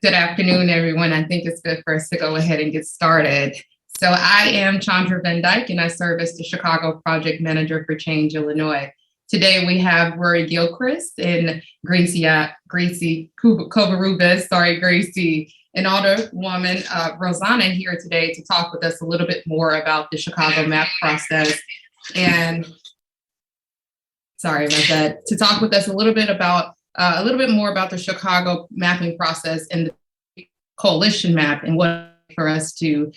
Good afternoon, everyone. I think it's good for us to go ahead and get started. So I am Chandra Van Dyke, and I serve as the Chicago Project Manager for Change, Illinois. Today we have Rory Gilchrist and Gracie Covarrubias, Gracie, and Alderwoman Rosanna here today to talk with us a little bit more about the Chicago map process and to talk with us a little bit more about the Chicago mapping process and the coalition map and what for us to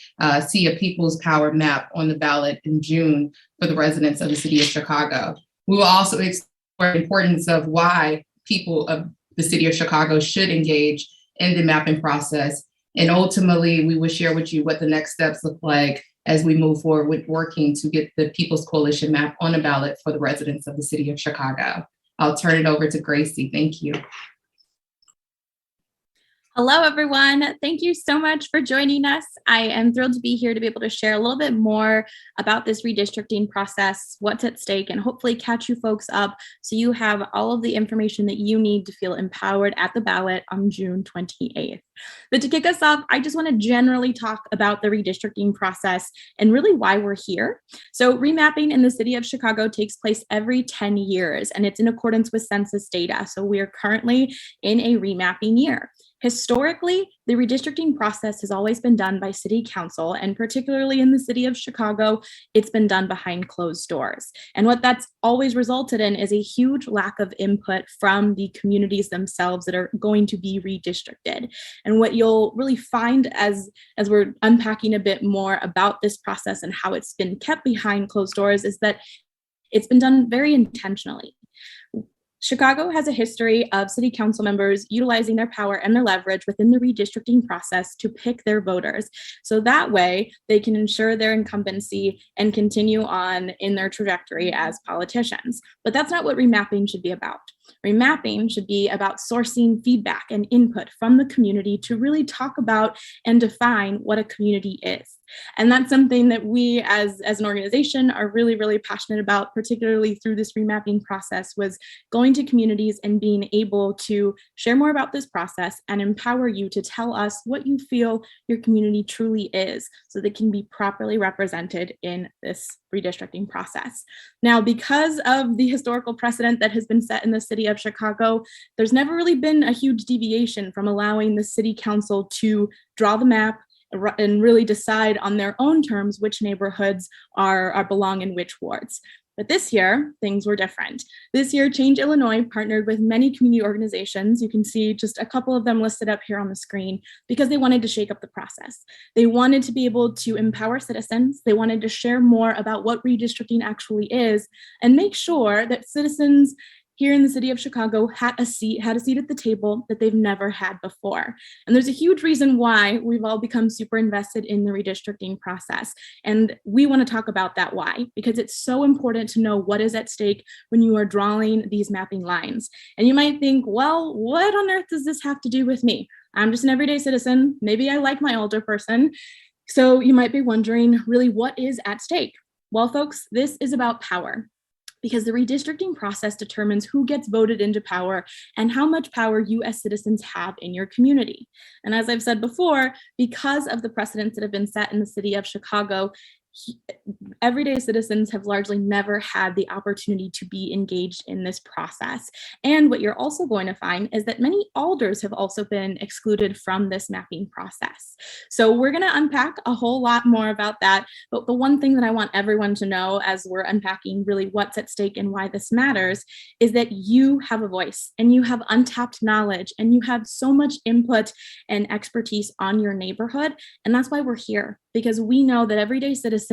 see a People's Power map on the ballot in June for the residents of the city of Chicago. We will also explore the importance of why people of the city of Chicago should engage in the mapping process. And ultimately, we will share with you what the next steps look like as we move forward with working to get the People's Coalition map on the ballot for the residents of the city of Chicago. I'll turn it over to Gracie. Thank you. Hello, everyone. Thank you so much for joining us. I am thrilled to be here to be able to share a little bit more about this redistricting process, what's at stake, and hopefully catch you folks up so you have all of the information that you need to feel empowered at the ballot on June 28th. But to kick us off, I just want to generally talk about the redistricting process and really why we're here. So remapping in the city of Chicago takes place every 10 years, and it's in accordance with census data. So we are currently in a remapping year. Historically, the redistricting process has always been done by city council, and particularly in the city of Chicago, it's been done behind closed doors. And what that's always resulted in is a huge lack of input from the communities themselves that are going to be redistricted. And what you'll really find as we're unpacking a bit more about this process and how it's been kept behind closed doors is that it's been done very intentionally. Chicago has a history of city council members utilizing their power and their leverage within the redistricting process to pick their voters. So that way they can ensure their incumbency and continue on in their trajectory as politicians. But that's not what remapping should be about. Remapping should be about sourcing feedback and input from the community to really talk about and define what a community is. And that's something that we as an organization are really, really passionate about, particularly through this remapping process, was going to communities and being able to share more about this process and empower you to tell us what you feel your community truly is so that it can be properly represented in this redistricting process. Now, because of the historical precedent that has been set in the city of Chicago, there's never really been a huge deviation from allowing the city council to draw the map and really decide on their own terms which neighborhoods are belong in which wards. But this year, things were different. This year, Change Illinois partnered with many community organizations. You can see just a couple of them listed up here on the screen because they wanted to shake up the process. They wanted to be able to empower citizens. They wanted to share more about what redistricting actually is and make sure that citizens here in the city of Chicago had a seat at the table that they've never had before. And there's a huge reason why we've all become super invested in the redistricting process. And we want to talk about that why, because it's so important to know what is at stake when you are drawing these mapping lines. And you might think, well, what on earth does this have to do with me? I'm just an everyday citizen. Maybe I like my older person. So you might be wondering, really, what is at stake? Well, folks, this is about power, because the redistricting process determines who gets voted into power and how much power you as citizens have in your community. And as I've said before, because of the precedents that have been set in the city of Chicago, everyday citizens have largely never had the opportunity to be engaged in this process. And what you're also going to find is that many alders have also been excluded from this mapping process. So we're going to unpack a whole lot more about that. But the one thing that I want everyone to know as we're unpacking really what's at stake and why this matters is that you have a voice and you have untapped knowledge and you have so much input and expertise on your neighborhood. And that's why we're here, because we know that everyday citizens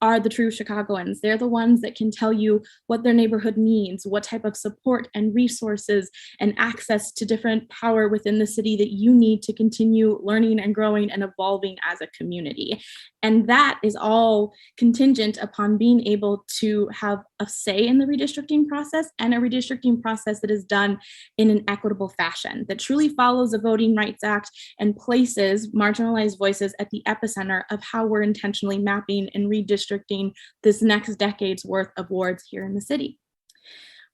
are the true Chicagoans. They're the ones that can tell you what their neighborhood needs, what type of support and resources and access to different power within the city that you need to continue learning and growing and evolving as a community. And that is all contingent upon being able to have a say in the redistricting process, and a redistricting process that is done in an equitable fashion that truly follows the Voting Rights Act and places marginalized voices at the epicenter of how we're intentionally mapping and redistricting this next decade's worth of wards here in the city.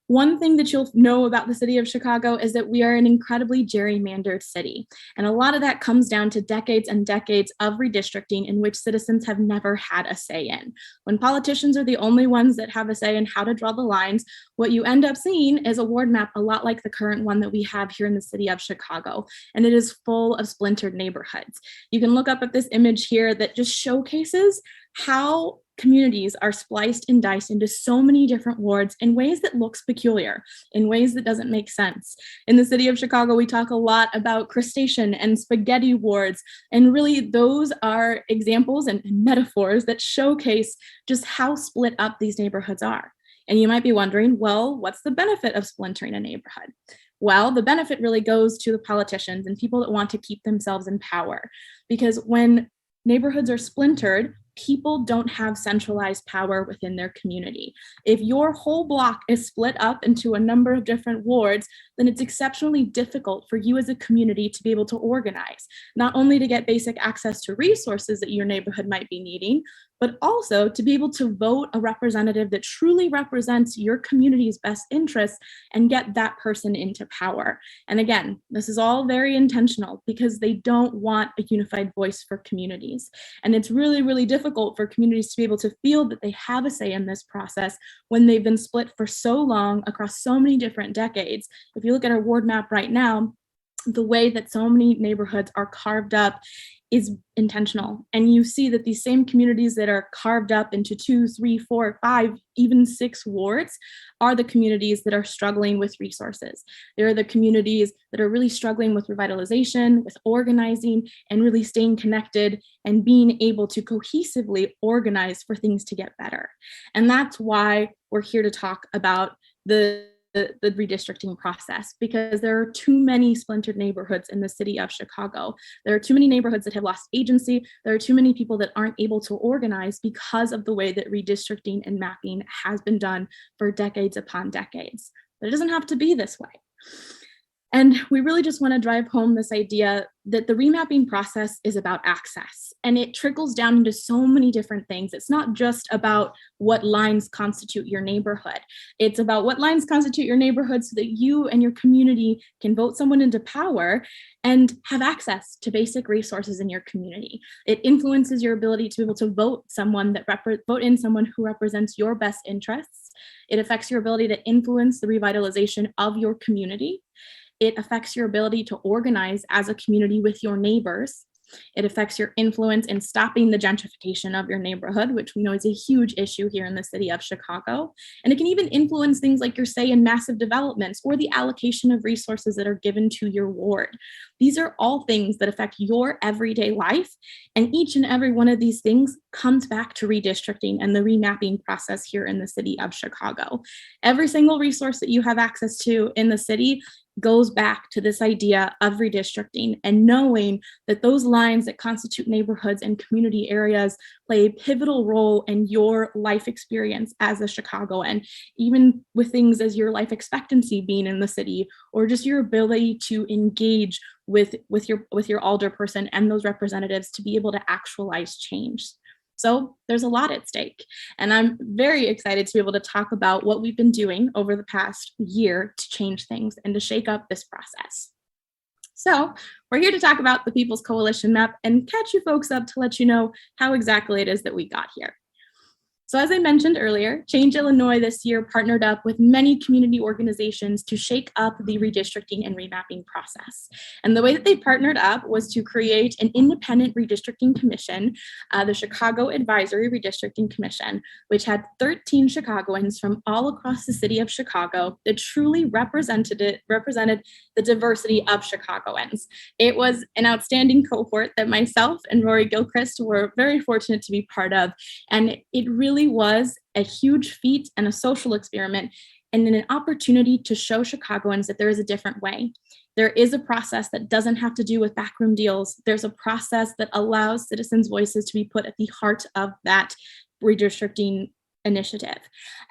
One thing that you'll know about the city of Chicago is that we are an incredibly gerrymandered city. And a lot of that comes down to decades and decades of redistricting in which citizens have never had a say in. When politicians are the only ones that have a say in how to draw the lines, what you end up seeing is a ward map a lot like the current one that we have here in the city of Chicago. And it is full of splintered neighborhoods. You can look up at this image here that just showcases how communities are spliced and diced into so many different wards in ways that looks peculiar, in ways that doesn't make sense. In the city of Chicago, we talk a lot about crustacean and spaghetti wards, and really those are examples and metaphors that showcase just how split up these neighborhoods are. And you might be wondering, well, what's the benefit of splintering a neighborhood? Well, the benefit really goes to the politicians and people that want to keep themselves in power, because when neighborhoods are splintered, people don't have centralized power within their community. If your whole block is split up into a number of different wards, then it's exceptionally difficult for you as a community to be able to organize, not only to get basic access to resources that your neighborhood might be needing, but also to be able to vote a representative that truly represents your community's best interests and get that person into power. And again, this is all very intentional because they don't want a unified voice for communities. And it's really, really difficult for communities to be able to feel that they have a say in this process when they've been split for so long across so many different decades. If you look at our ward map right now, the way that so many neighborhoods are carved up is intentional. And you see that these same communities that are carved up into 2, 3, 4, 5, even 6 wards are the communities that are struggling with resources. They're the communities that are really struggling with revitalization, with organizing, and really staying connected and being able to cohesively organize for things to get better. And that's why we're here to talk about the redistricting process, because there are too many splintered neighborhoods in the city of Chicago. There are too many neighborhoods that have lost agency. There are too many people that aren't able to organize because of the way that redistricting and mapping has been done for decades upon decades. But it doesn't have to be this way. And we really just want to drive home this idea that the remapping process is about access, and it trickles down into so many different things. It's not just about what lines constitute your neighborhood. It's about what lines constitute your neighborhood so that you and your community can vote someone into power and have access to basic resources in your community. It influences your ability to be able to vote in someone who represents your best interests. It affects your ability to influence the revitalization of your community. It affects your ability to organize as a community with your neighbors. It affects your influence in stopping the gentrification of your neighborhood, which we know is a huge issue here in the city of Chicago. And it can even influence things like your say in massive developments or the allocation of resources that are given to your ward. These are all things that affect your everyday life. And each and every one of these things comes back to redistricting and the remapping process here in the city of Chicago. Every single resource that you have access to in the city goes back to this idea of redistricting and knowing that those lines that constitute neighborhoods and community areas play a pivotal role in your life experience as a Chicagoan, even with things as your life expectancy being in the city, or just your ability to engage with your alderperson and those representatives to be able to actualize change. So there's a lot at stake. And I'm very excited to be able to talk about what we've been doing over the past year to change things and to shake up this process. So we're here to talk about the People's Coalition Map and catch you folks up to let you know how exactly it is that we got here. So as I mentioned earlier, Change Illinois this year partnered up with many community organizations to shake up the redistricting and remapping process. And the way that they partnered up was to create an independent redistricting commission, the Chicago Advisory Redistricting Commission, which had 13 Chicagoans from all across the city of Chicago that truly represented the diversity of Chicagoans. It was an outstanding cohort that myself and Rory Gilchrist were very fortunate to be part of. And it really was a huge feat and a social experiment and an opportunity to show Chicagoans that there is a different way. There is a process that doesn't have to do with backroom deals. There's a process that allows citizens' voices to be put at the heart of that redistricting initiative.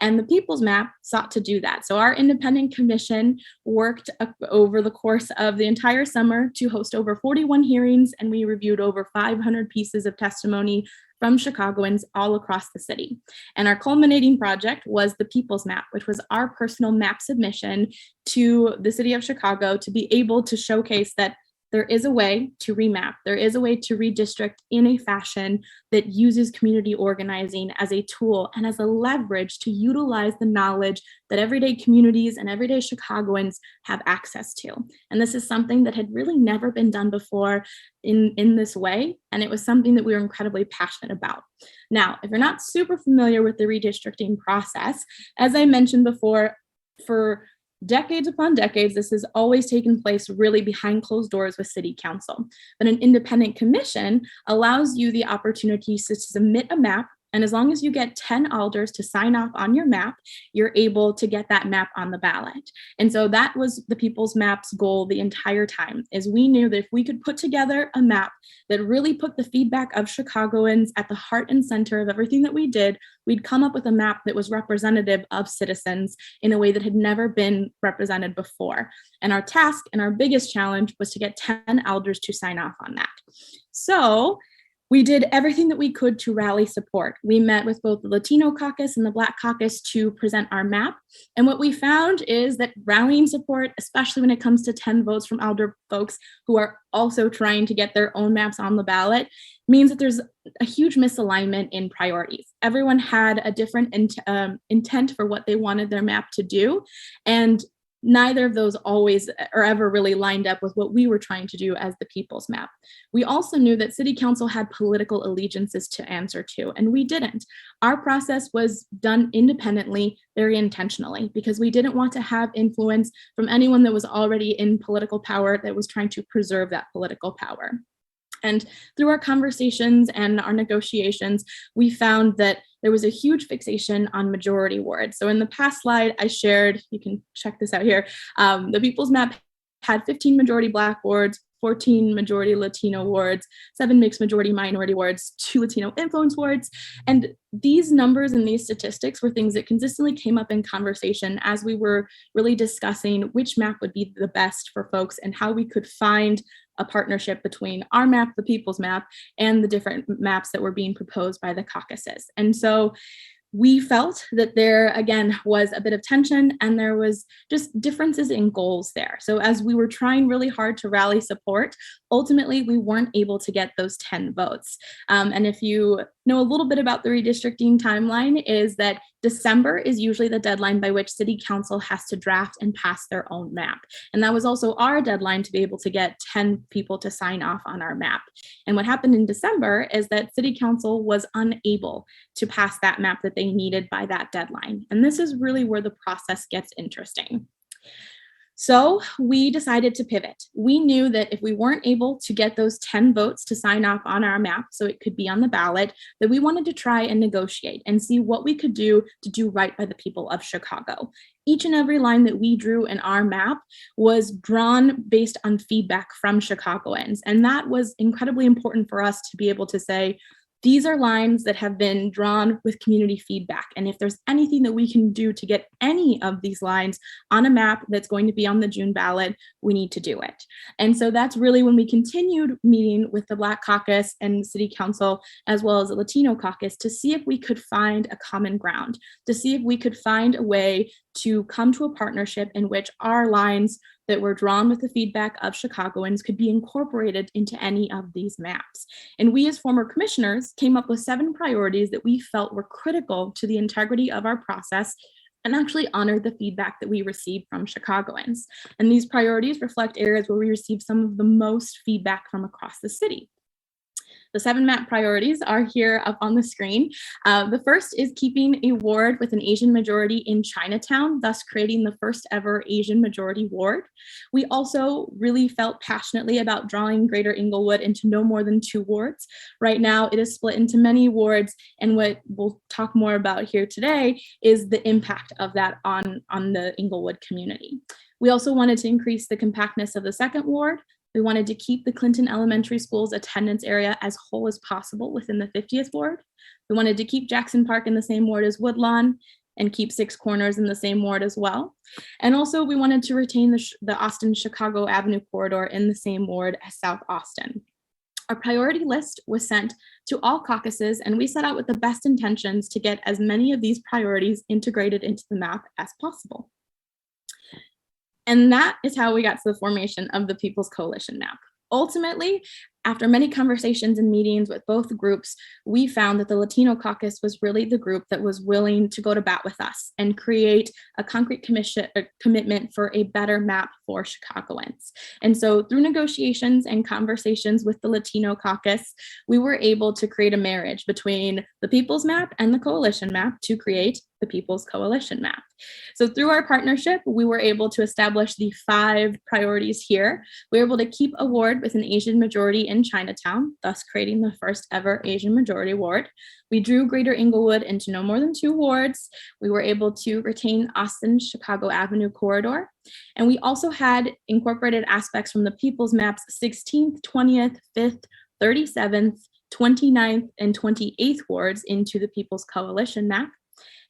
And the People's Map sought to do that. So our independent commission worked over the course of the entire summer to host over 41 hearings, and we reviewed over 500 pieces of testimony from Chicagoans all across the city. And our culminating project was the People's Map, which was our personal map submission to the city of Chicago to be able to showcase that there is a way to remap, there is a way to redistrict in a fashion that uses community organizing as a tool and as a leverage to utilize the knowledge that everyday communities and everyday Chicagoans have access to. And this is something that had really never been done before in this way. And it was something that we were incredibly passionate about. Now, if you're not super familiar with the redistricting process, as I mentioned before, for decades upon decades, this has always taken place really behind closed doors with city council. But an independent commission allows you the opportunity to submit a map. And as long as you get 10 alders to sign off on your map, you're able to get that map on the ballot. And so that was the People's Map's goal the entire time, is we knew that if we could put together a map that really put the feedback of Chicagoans at the heart and center of everything that we did, we'd come up with a map that was representative of citizens in a way that had never been represented before. And our task and our biggest challenge was to get 10 elders to sign off on that. So we did everything that we could to rally support. We met with both the Latino caucus and the Black caucus to present our map. And what we found is that rallying support, especially when it comes to 10 votes from elder folks who are also trying to get their own maps on the ballot, means that there's a huge misalignment in priorities. Everyone had a different intent for what they wanted their map to do. And neither of those always or ever really lined up with what we were trying to do as the People's Map. We also knew that city council had political allegiances to answer to, and we didn't. Our process was done independently, very intentionally, because we didn't want to have influence from anyone that was already in political power that was trying to preserve that political power. And through our conversations and our negotiations, we found that there was a huge fixation on majority wards. So in the past slide I shared, you can check this out here, the People's Map had 15 majority Black wards, 14 majority Latino wards, 7 mixed majority minority wards, 2 Latino influence wards. And these numbers and these statistics were things that consistently came up in conversation as we were really discussing which map would be the best for folks and how we could find a partnership between our map, the People's Map, and the different maps that were being proposed by the caucuses. And so we felt that there, again, was a bit of tension and there was just differences in goals there. So as we were trying really hard to rally support, ultimately we weren't able to get those 10 votes. And if you know a little bit about the redistricting timeline, is that December is usually the deadline by which city council has to draft and pass their own map. And that was also our deadline to be able to get 10 people to sign off on our map. And what happened in December is that city council was unable to pass that map that they needed by that deadline. And this is really where the process gets interesting. So we decided to pivot. We knew that if we weren't able to get those 10 votes to sign off on our map so it could be on the ballot, that we wanted to try and negotiate and see what we could do to do right by the people of Chicago. Each and every line that we drew in our map was drawn based on feedback from Chicagoans. And that was incredibly important for us to be able to say, these are lines that have been drawn with community feedback. And if there's anything that we can do to get any of these lines on a map that's going to be on the June ballot, we need to do it. And so that's really when we continued meeting with the Black caucus and city council, as well as the Latino caucus, to see if we could find a common ground, to see if we could find a way to come to a partnership in which our lines that were drawn with the feedback of Chicagoans could be incorporated into any of these maps. And we as former commissioners came up with 7 priorities that we felt were critical to the integrity of our process and actually honored the feedback that we received from Chicagoans. And these priorities reflect areas where we received some of the most feedback from across the city. The 7 map priorities are here up on the screen. The first is keeping a ward with an Asian majority in Chinatown, thus creating the first ever Asian majority ward. We also really felt passionately about drawing Greater Englewood into no more than 2 wards. Right now, it is split into many wards, and what we'll talk more about here today is the impact of that on the Englewood community. We also wanted to increase the compactness of the 2nd ward, We wanted to keep the Clinton Elementary School's attendance area as whole as possible within the 50th ward. We wanted to keep Jackson Park in the same ward as Woodlawn and keep Six Corners in the same ward as well. And also we wanted to retain the Austin-Chicago Avenue corridor in the same ward as South Austin. Our priority list was sent to all caucuses, and we set out with the best intentions to get as many of these priorities integrated into the map as possible. And that is how we got to the formation of the People's Coalition map. Ultimately, after many conversations and meetings with both groups, we found that the Latino caucus was really the group that was willing to go to bat with us and create a concrete commitment for a better map for Chicagoans. And so through negotiations and conversations with the Latino caucus, we were able to create a marriage between the People's Map and the Coalition map to create the People's Coalition map. So through our partnership, we were able to establish the 5 priorities here. We were able to keep a ward with an Asian majority in Chinatown, thus creating the first ever Asian majority ward. We drew Greater Englewood into no more than 2 wards. We were able to retain Austin-Chicago Avenue corridor. And we also had incorporated aspects from the People's Map's 16th, 20th, 5th, 37th, 29th, and 28th wards into the People's Coalition map.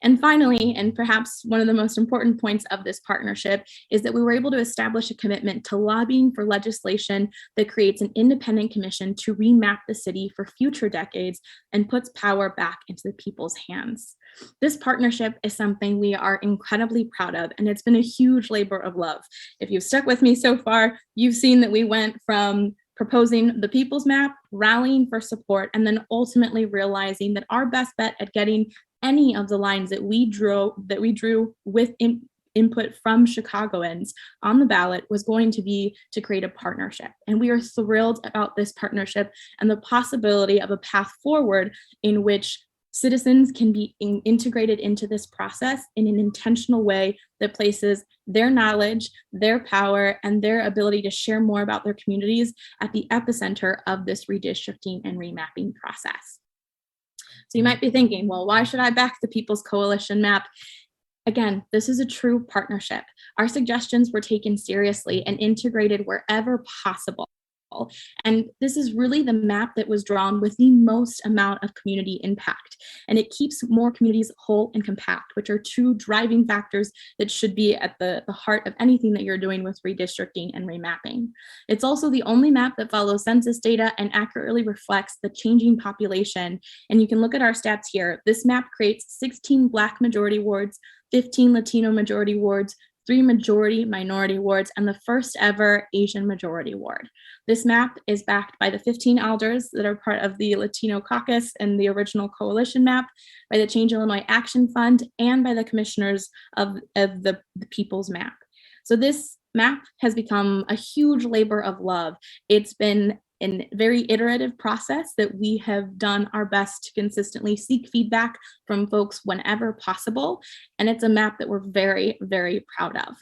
And finally, and perhaps one of the most important points of this partnership, is that we were able to establish a commitment to lobbying for legislation that creates an independent commission to remap the city for future decades and puts power back into the people's hands. This partnership is something we are incredibly proud of, and it's been a huge labor of love. If you've stuck with me so far, you've seen that we went from proposing the People's Map, rallying for support, and then ultimately realizing that our best bet at getting any of the lines that we drew with input from Chicagoans on the ballot was going to be to create a partnership. And we are thrilled about this partnership and the possibility of a path forward in which citizens can be integrated into this process in an intentional way that places their knowledge, their power, and their ability to share more about their communities at the epicenter of this redistricting and remapping process. So you might be thinking, well, why should I back the People's Coalition map? Again, this is a true partnership. Our suggestions were taken seriously and integrated wherever possible. And this is really the map that was drawn with the most amount of community impact. And it keeps more communities whole and compact, which are 2 driving factors that should be at the heart of anything that you're doing with redistricting and remapping. It's also the only map that follows census data and accurately reflects the changing population. And you can look at our stats here. This map creates 16 Black majority wards, 15 Latino majority wards, 3 majority minority wards, and the first ever Asian majority ward. This map is backed by the 15 elders that are part of the Latino caucus and the original coalition map, by the Change Illinois Action Fund, and by the commissioners of the People's Map. So this map has become a huge labor of love. It's been a very iterative process that we have done our best to consistently seek feedback from folks whenever possible. And it's a map that we're very, very proud of.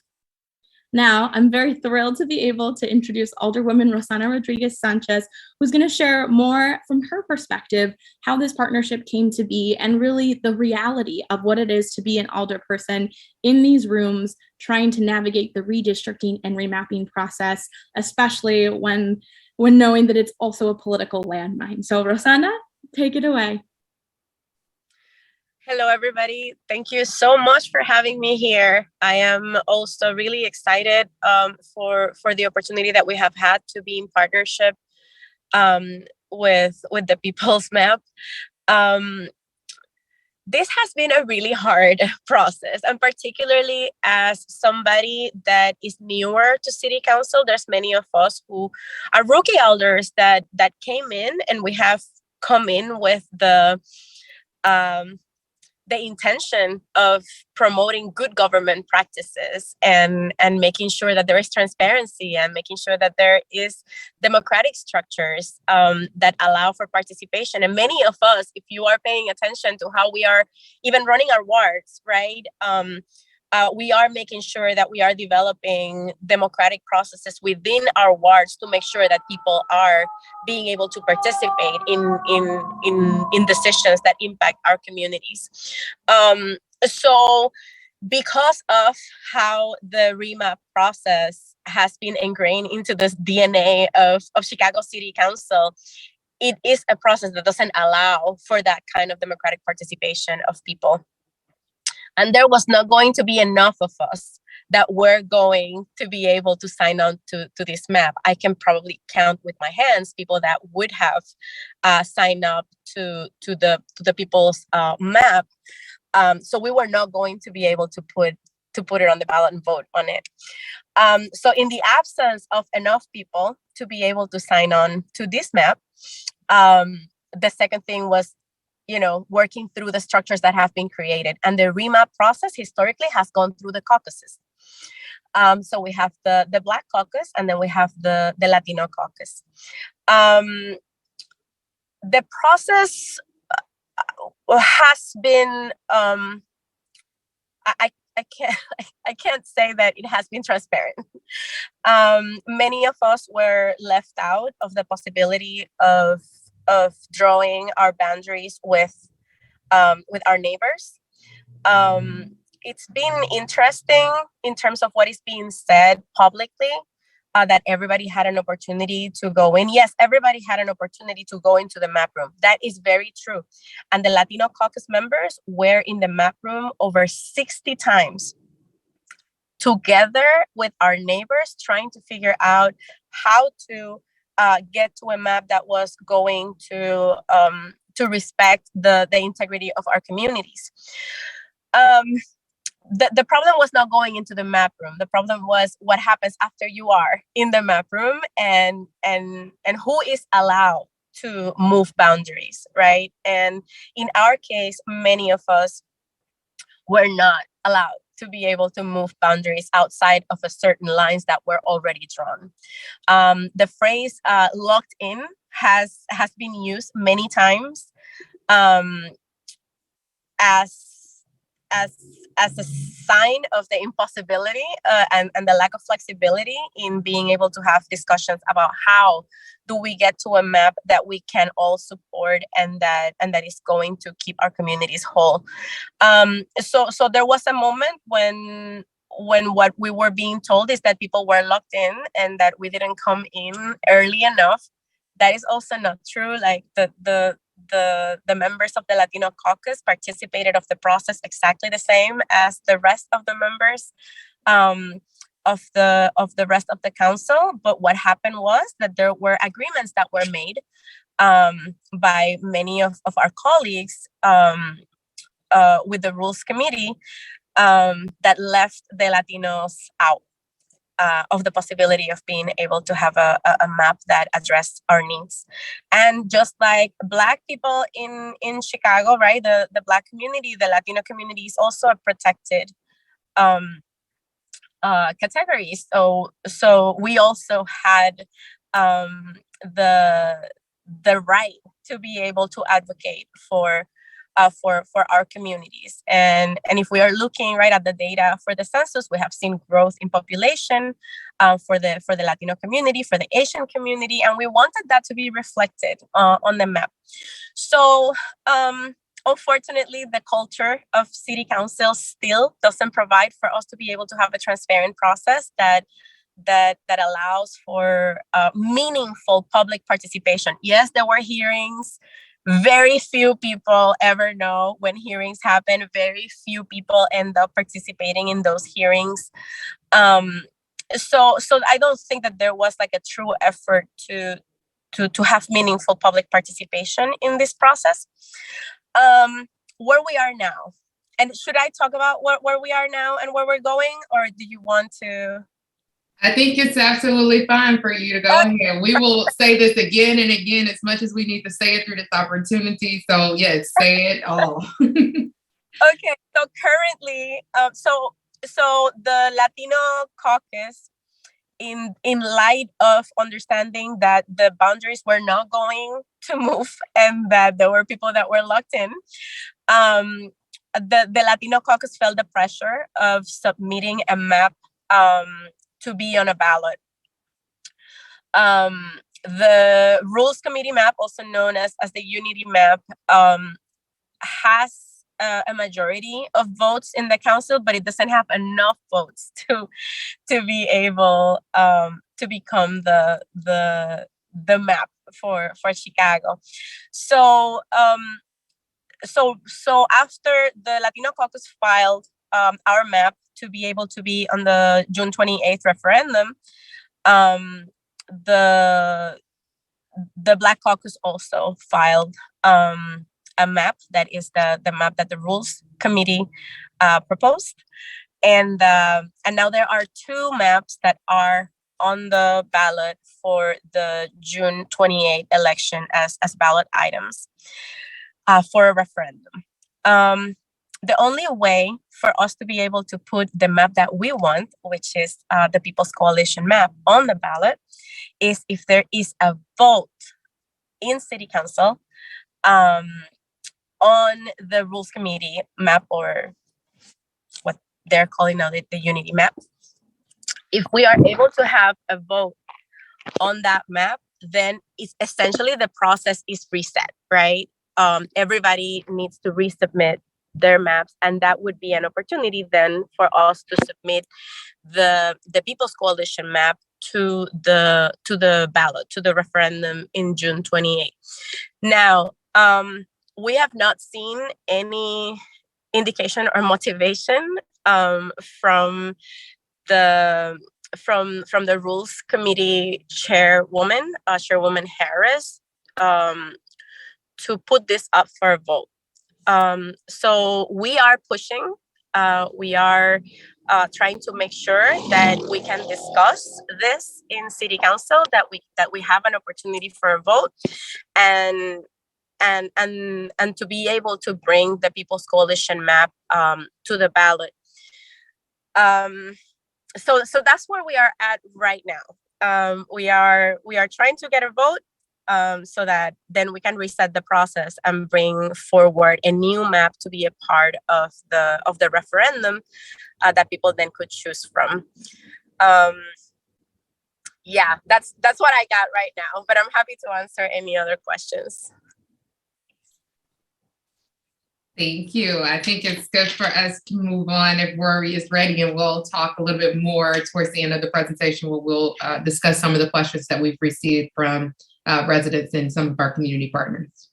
Now, I'm very thrilled to be able to introduce Alderwoman Rosana Rodriguez Sanchez, who's going to share more from her perspective, how this partnership came to be, and really the reality of what it is to be an alderperson in these rooms, trying to navigate the redistricting and remapping process, especially when knowing that it's also a political landmine. So Rosana, take it away. Hello, everybody. Thank you so much for having me here. I am also really excited for the opportunity that we have had to be in partnership with the People's Map. This has been a really hard process, and particularly as somebody that is newer to City Council, there's many of us who are rookie elders that came in, and we have come in with the intention of promoting good government practices and making sure that there is transparency and making sure that there is democratic structures that allow for participation. And many of us, if you are paying attention to how we are even running our wards, right? We are making sure that we are developing democratic processes within our wards to make sure that people are being able to participate in decisions that impact our communities. So because of how the remap process has been ingrained into this DNA of Chicago City Council, it is a process that doesn't allow for that kind of democratic participation of people. And there was not going to be enough of us that were going to be able to sign on to this map. I can probably count with my hands people that would have signed up to the people's map. So we were not going to be able to put it on the ballot and vote on it. So in the absence of enough people to be able to sign on to this map, the second thing was, working through the structures that have been created. And the remap process historically has gone through the caucuses. So we have the Black caucus, and then we have the Latino caucus. The process has been, I can't say that it has been transparent. Many of us were left out of the possibility of drawing our boundaries with our neighbors. It's been interesting in terms of what is being said publicly, that everybody had an opportunity to go in. Yes, everybody had an opportunity to go into the map room. That is very true. And the Latino caucus members were in the map room over 60 times, together with our neighbors, trying to figure out how to get to a map that was going to respect the integrity of our communities. The problem was not going into the map room. The problem was what happens after you are in the map room, and who is allowed to move boundaries, right? And in our case, many of us were not allowed to be able to move boundaries outside of a certain lines that were already drawn. The phrase "locked in" has been used many times as a sign of the impossibility and the lack of flexibility in being able to have discussions about how do we get to a map that we can all support and that is going to keep our communities whole. So there was a moment when what we were being told is that people were locked in and that we didn't come in early enough. That is also not true. Like the members of the Latino caucus participated of the process exactly the same as the rest of the members of the rest of the council. But what happened was that there were agreements that were made by many of our colleagues with the rules committee that left the Latinos out of the possibility of being able to have a map that addressed our needs. And just like Black people in Chicago, right, the Black community, the Latino community is also a protected category. So we also had the right to be able to advocate for our communities. And if we are looking right at the data for the census, we have seen growth in population for the Latino community, for the Asian community, and we wanted that to be reflected on the map. So unfortunately, the culture of city council still doesn't provide for us to be able to have a transparent process that allows for meaningful public participation. Yes, there were hearings. Very few people ever know when hearings happen. Very few people end up participating in those hearings. So I don't think that there was like a true effort to have meaningful public participation in this process. Where we are now, and should I talk about where we are now and where we're going, or do you want to? I think it's absolutely fine for you to go ahead. We will say this again and again as much as we need to say it through this opportunity. So yes, say it all. Okay, so currently, so the Latino caucus, in light of understanding that the boundaries were not going to move and that there were people that were locked in, the Latino caucus felt the pressure of submitting a map to be on a ballot. The Rules Committee map, also known as the Unity map, has a majority of votes in the council, but it doesn't have enough votes to be able to become the map for Chicago. So so after the Latino Caucus filed our map to be able to be on the June 28th referendum, the Black Caucus also filed a map that is the map that the Rules Committee proposed, and now there are two maps that are on the ballot for the June 28th election as ballot items for a referendum. The only way for us to be able to put the map that we want, which is the People's Coalition map, on the ballot is if there is a vote in City Council on the Rules Committee map, or what they're calling now the Unity map. If we are able to have a vote on that map, then it's essentially the process is reset, right? Everybody needs to resubmit their maps, and that would be an opportunity then for us to submit the People's Coalition map to the ballot, to the referendum in June 28th. Now, we have not seen any indication or motivation from the Rules Committee chairwoman, Chairwoman Harris, to put this up for a vote. So we are pushing. We are trying to make sure that we can discuss this in City Council, that we have an opportunity for a vote, and to be able to bring the People's Coalition map to the ballot. So that's where we are at right now. We are trying to get a vote so that then we can reset the process and bring forward a new map to be a part of the referendum that people then could choose from. Yeah, that's what I got right now, but I'm happy to answer any other questions. Thank you. I think it's good for us to move on if Rory is ready, and we'll talk a little bit more towards the end of the presentation where we'll discuss some of the questions that we've received from residents and some of our community partners.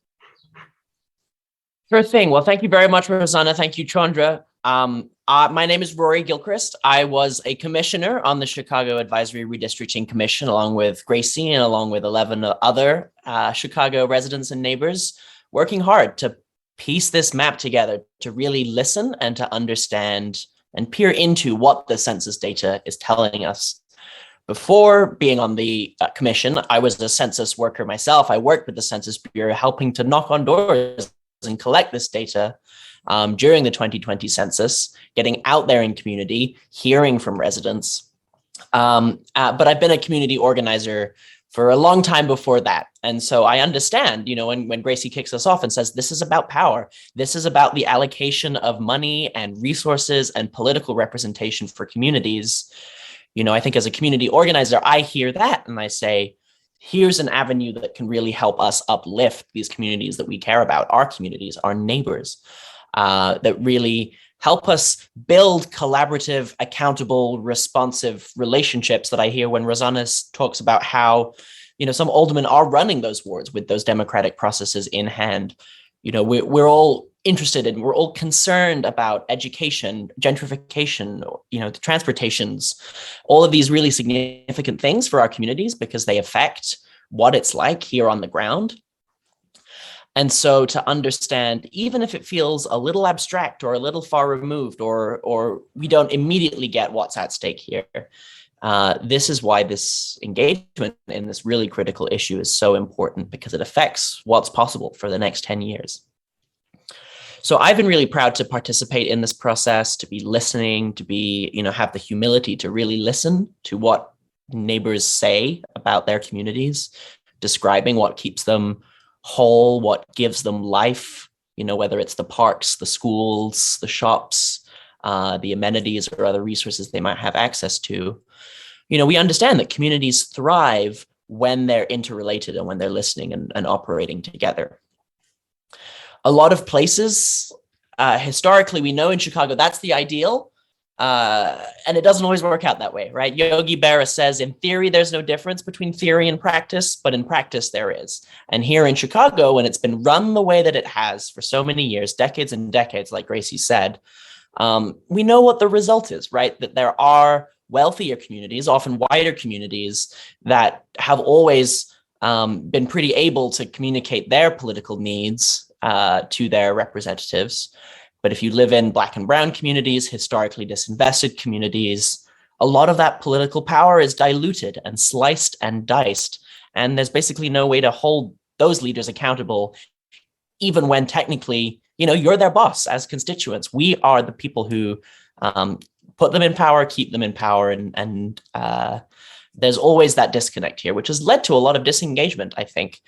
Sure thing. Well, thank you very much, Rosanna. Thank you, Chandra. My name is Rory Gilchrist. I was a commissioner on the Chicago Advisory Redistricting Commission, along with Gracie and along with 11 other Chicago residents and neighbors, working hard to piece this map together, to really listen and to understand and peer into what the census data is telling us. Before being on the commission, I was a census worker myself. I worked with the Census Bureau, helping to knock on doors and collect this data during the 2020 census, getting out there in community, hearing from residents. But I've been a community organizer for a long time before that. And so I understand, when Gracie kicks us off and says, this is about power, this is about the allocation of money and resources and political representation for communities. I think as a community organizer, I hear that and I say, here's an avenue that can really help us uplift these communities that we care about, our communities, our neighbors, that really help us build collaborative, accountable, responsive relationships that I hear when Rosanna talks about how, some aldermen are running those wards with those democratic processes in hand. We're all interested in, we're all concerned about education, gentrification, the transportations, all of these really significant things for our communities because they affect what it's like here on the ground. And so to understand, even if it feels a little abstract or a little far removed, or we don't immediately get what's at stake here, this is why this engagement in this really critical issue is so important, because it affects what's possible for the next 10 years. So I've been really proud to participate in this process, to be listening, to be, have the humility to really listen to what neighbors say about their communities, describing what keeps them whole, what gives them life, whether it's the parks, the schools, the shops, the amenities or other resources they might have access to. We understand that communities thrive when they're interrelated and when they're listening and operating together. A lot of places historically, we know in Chicago, that's the ideal. And it doesn't always work out that way, right? Yogi Berra says, in theory, there's no difference between theory and practice, but in practice, there is. And here in Chicago, when it's been run the way that it has for so many years, decades and decades, like Gracie said, we know what the result is, right? That there are wealthier communities, often wider communities, that have always been pretty able to communicate their political needs to their representatives. But if you live in Black and brown communities, historically disinvested communities, a lot of that political power is diluted and sliced and diced. And there's basically no way to hold those leaders accountable, even when technically, you're their boss as constituents. We are the people who put them in power, keep them in power. And there's always that disconnect here, which has led to a lot of disengagement, I think,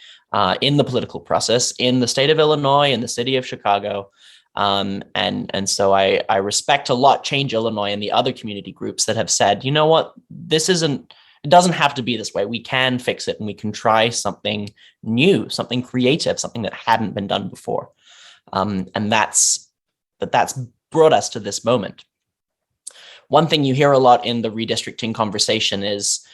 in the political process in the state of Illinois, in the city of Chicago. And so I respect a lot Change Illinois and the other community groups that have said, you know what, it doesn't have to be this way. We can fix it and we can try something new, something creative, something that hadn't been done before. And that's brought us to this moment. One thing you hear a lot in the redistricting conversation is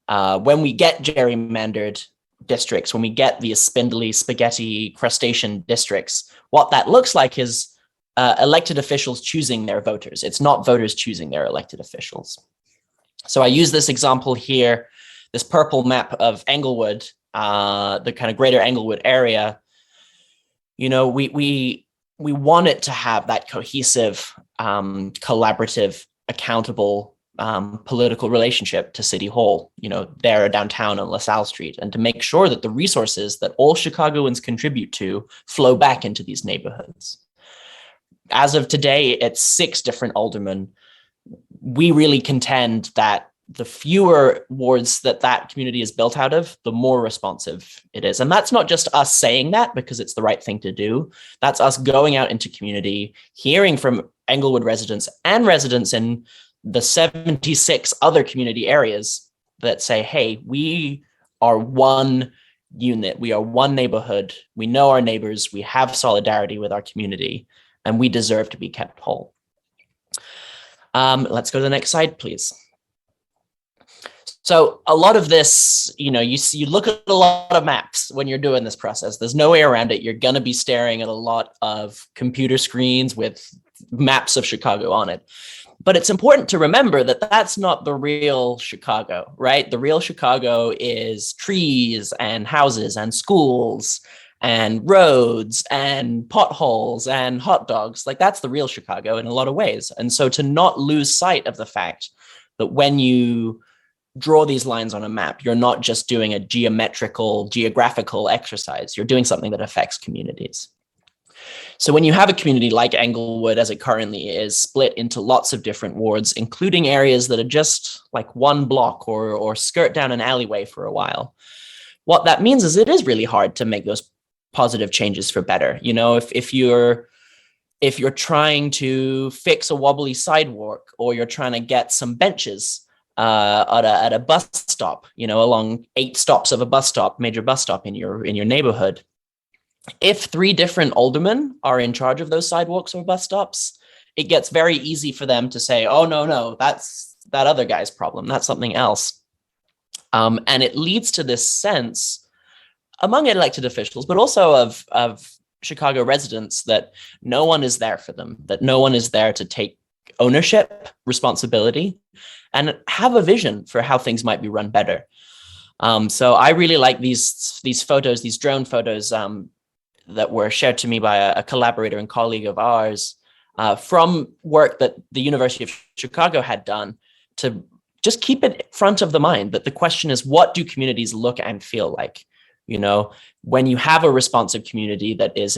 when we get gerrymandered districts, when we get these spindly spaghetti crustacean districts, what that looks like is elected officials choosing their voters. It's not voters choosing their elected officials. So I use this example here, this purple map of Englewood, the kind of greater Englewood area. We want it to have that cohesive, collaborative, accountable political relationship to City Hall, there downtown on LaSalle Street, and to make sure that the resources that all Chicagoans contribute to flow back into these neighborhoods. As of today, it's 6 different aldermen. We really contend that the fewer wards that community is built out of, the more responsive it is. And that's not just us saying that because it's the right thing to do. That's us going out into community, hearing from Englewood residents and residents in the 76 other community areas that say, hey, we are one unit, we are one neighborhood, we know our neighbors, we have solidarity with our community, and we deserve to be kept whole. Let's go to the next slide, please. So a lot of this, you look at a lot of maps when you're doing this process. There's no way around it. You're going to be staring at a lot of computer screens with maps of Chicago on it. But it's important to remember that that's not the real Chicago, right? The real Chicago is trees and houses and schools and roads and potholes and hot dogs. Like, that's the real Chicago in a lot of ways. And so to not lose sight of the fact that when you draw these lines on a map, you're not just doing a geographical exercise. You're doing something that affects communities. So when you have a community like Englewood, as it currently is, split into lots of different wards, including areas that are just like one block or skirt down an alleyway for a while, what that means is it is really hard to make those positive changes for better. If you're trying to fix a wobbly sidewalk, or you're trying to get some benches at a bus stop, along 8 stops of a bus stop, major bus stop in your neighborhood, if 3 different aldermen are in charge of those sidewalks or bus stops, it gets very easy for them to say, oh, no, that's that other guy's problem. That's something else. And it leads to this sense among elected officials, but also of Chicago residents, that no one is there for them, that no one is there to take ownership, responsibility, and have a vision for how things might be run better. So I really like these photos, these drone photos that were shared to me by a collaborator and colleague of ours from work that the University of Chicago had done to just keep it front of the mind that the question is, what do communities look and feel like? When you have a responsive community that is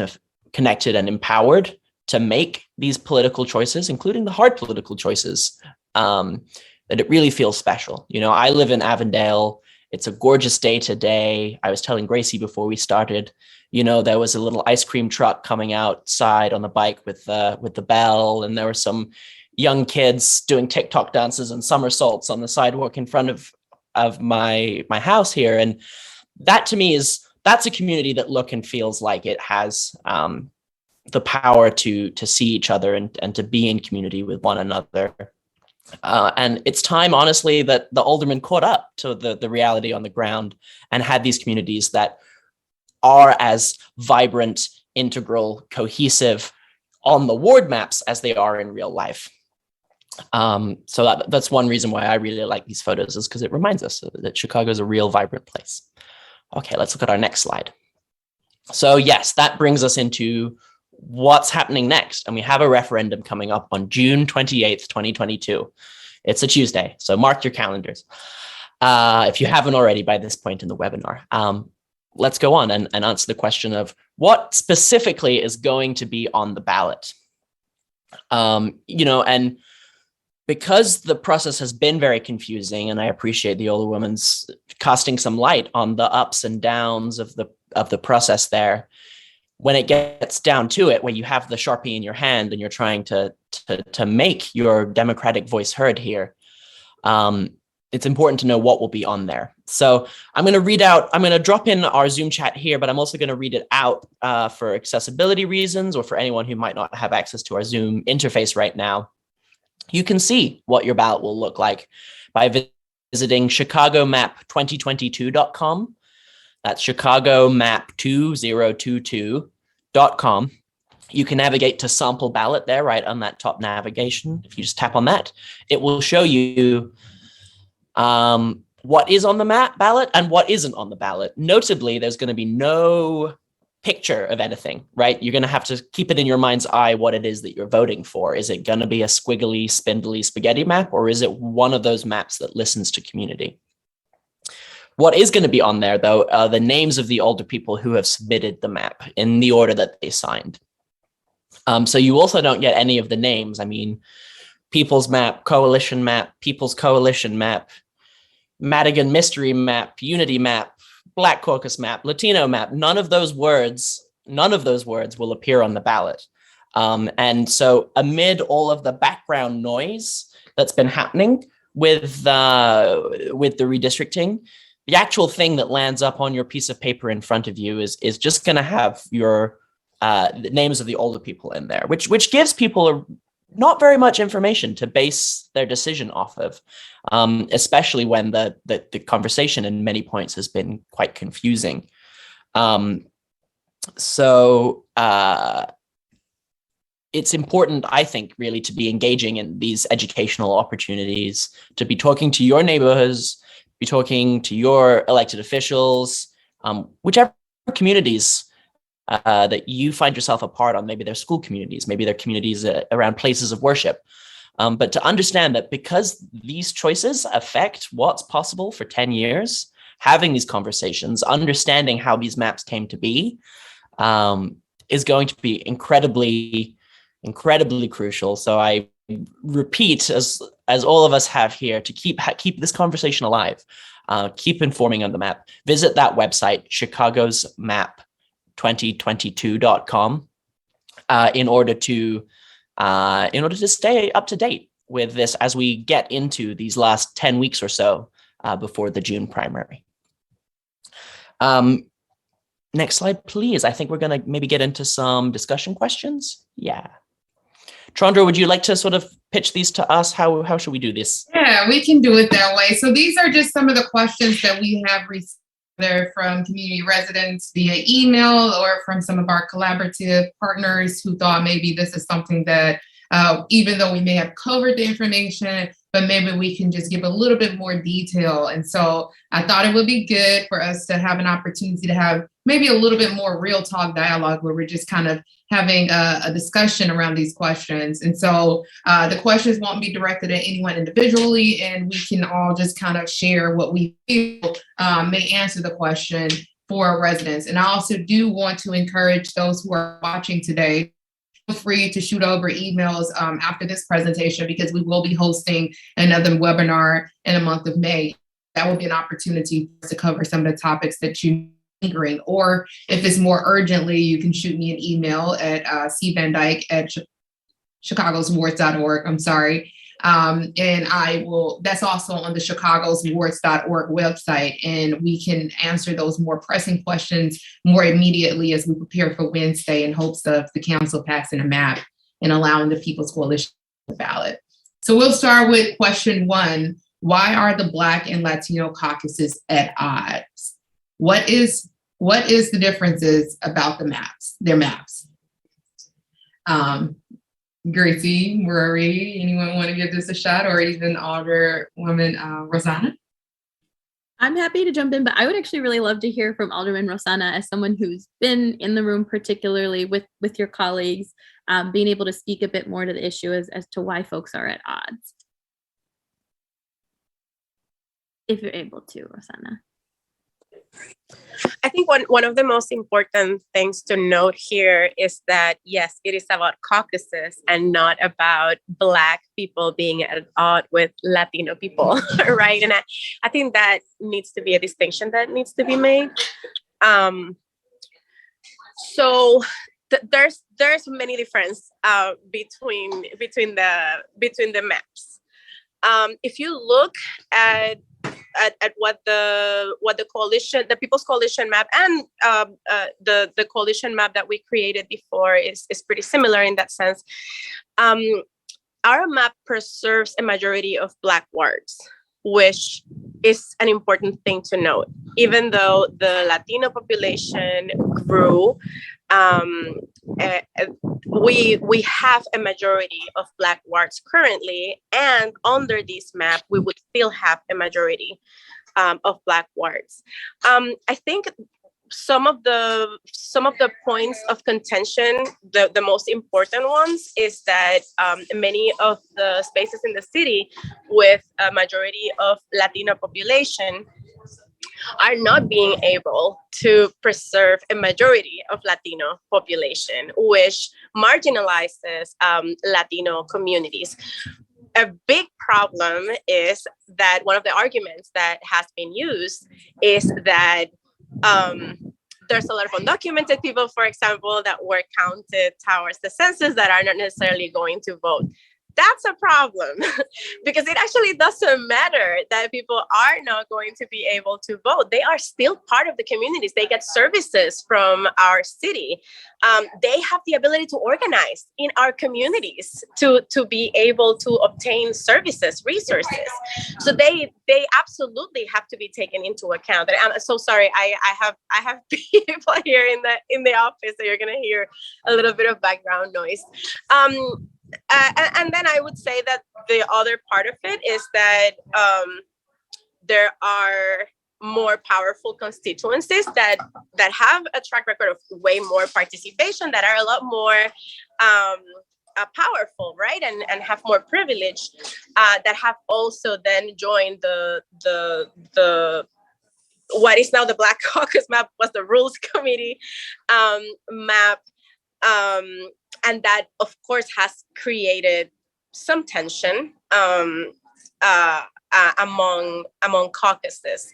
connected and empowered to make these political choices, including the hard political choices, that it really feels special. I live in Avondale. It's a gorgeous day today. I was telling Gracie before we started, there was a little ice cream truck coming outside on the bike with the bell, and there were some young kids doing TikTok dances and somersaults on the sidewalk in front of my house here. And that to me that's a community that look and feels like it has the power to see each other and to be in community with one another. And it's time, honestly, that the aldermen caught up to the reality on the ground and had these communities that are as vibrant, integral, cohesive on the ward maps as they are in real life. So that's one reason why I really like these photos, is because it reminds us that Chicago is a real vibrant place. Okay, let's look at our next slide. So yes, that brings us into what's happening next. And we have a referendum coming up on June 28th, 2022. It's a Tuesday, so mark your calendars. If you haven't already by this point in the webinar. Let's go on and answer the question of what specifically is going to be on the ballot. And because the process has been very confusing, and I appreciate the Alderwoman's casting some light on the ups and downs of the process there, when it gets down to it, where you have the Sharpie in your hand and you're trying to make your democratic voice heard here, it's important to know what will be on there. So I'm going to drop in our Zoom chat here, but I'm also going to read it out for accessibility reasons, or for anyone who might not have access to our Zoom interface right now. You can see what your ballot will look like by visiting chicagomap2022.com. That's chicagomap2022.com. You can navigate to sample ballot there, right on that top navigation. If you just tap on that, it will show you what is on the ballot and what isn't on the ballot. Notably, there's going to be no picture of anything, right? You're going to have to keep it in your mind's eye what it is that you're voting for. Is it going to be a squiggly, spindly spaghetti map, or is it one of those maps that listens to community? What is going to be on there, though, are the names of the older people who have submitted the map in the order that they signed. So you also don't get any of the names. I mean, People's Map, Coalition Map, People's Coalition Map, Madigan Mystery Map, Unity Map, Black Caucus Map, Latino Map. None of those words will appear on the ballot. And so amid all of the background noise that's been happening with the redistricting, the actual thing that lands up on your piece of paper in front of you is just going to have your the names of the older people in there, which gives people not very much information to base their decision off of, especially when the conversation in many points has been quite confusing. So it's important, I think, really to be engaging in these educational opportunities, to be talking to your neighborhoods, be talking to your elected officials, whichever communities that you find yourself a part of. Maybe they're school communities, maybe they're communities around places of worship. But to understand that because these choices affect what's possible for 10 years, having these conversations, understanding how these maps came to be, is going to be incredibly, incredibly crucial. So I repeat, as all of us have here, to keep this conversation alive, keep informing on the map. Visit that website, chicagosmap2022.com, in order to stay up to date with this as we get into these last 10 weeks or so before the June primary. Next slide, please. I think we're going to maybe get into some discussion questions. Yeah. Chandra, would you like to sort of pitch these to us? How should we do this? Yeah, we can do it that way. So these are just some of the questions that we have received from community residents via email, or from some of our collaborative partners who thought maybe this is something that, even though we may have covered the information, but maybe we can just give a little bit more detail. And so I thought it would be good for us to have an opportunity to have maybe a little bit more real talk dialogue, where we're just kind of having a discussion around these questions. And so the questions won't be directed at anyone individually, and we can all just kind of share what we feel may answer the question for our residents. And I also do want to encourage those who are watching today, feel free to shoot over emails after this presentation, because we will be hosting another webinar in the month of May. That will be an opportunity to cover some of the topics that you lingering, or if it's more urgently, you can shoot me an email at cvandyke@chicagoswards.org. I'm sorry. And that's also on the chicagoswards.org website. And we can answer those more pressing questions more immediately as we prepare for Wednesday in hopes of the council passing a map and allowing the People's Coalition the ballot. So we'll start with question 1. Why are the Black and Latino caucuses at odds? What is the differences about their maps? Gracie, Rory, anyone want to give this a shot, or even Alderwoman Rosanna? I'm happy to jump in, but I would actually really love to hear from Alderman Rosanna as someone who's been in the room, particularly with your colleagues, being able to speak a bit more to the issue as to why folks are at odds. If you're able to, Rosanna. I think one of the most important things to note here is that, yes, it is about caucuses and not about Black people being at odds with Latino people, right? And I think that needs to be a distinction that needs to be made. So there's many differences between the maps. If you look at what the coalition, the People's Coalition map, and the coalition map that we created before is pretty similar in that sense. Our map preserves a majority of Black wards, which is an important thing to note. Even though the Latino population grew, we have a majority of Black wards currently, and under this map, we would still have a majority of Black wards. I think some of the points of contention, the most important ones, is that many of the spaces in the city with a majority of Latino population are not being able to preserve a majority of Latino population, which marginalizes Latino communities. A big problem is that one of the arguments that has been used is that there's a lot of undocumented people, for example, that were counted towards the census that are not necessarily going to vote. That's a problem because it actually doesn't matter that people are not going to be able to vote. They are still part of the communities. They get services from our city. They have the ability to organize in our communities to be able to obtain services, resources. So they absolutely have to be taken into account. And I'm so sorry, I have people here in the office, so you're gonna hear a little bit of background noise. And then I would say that the other part of it is that there are more powerful constituencies that have a track record of way more participation, that are a lot more powerful, right? And have more privilege, that have also then joined the what is now the Black Caucus map, was the Rules Committee map. And that, of course, has created some tension among caucuses.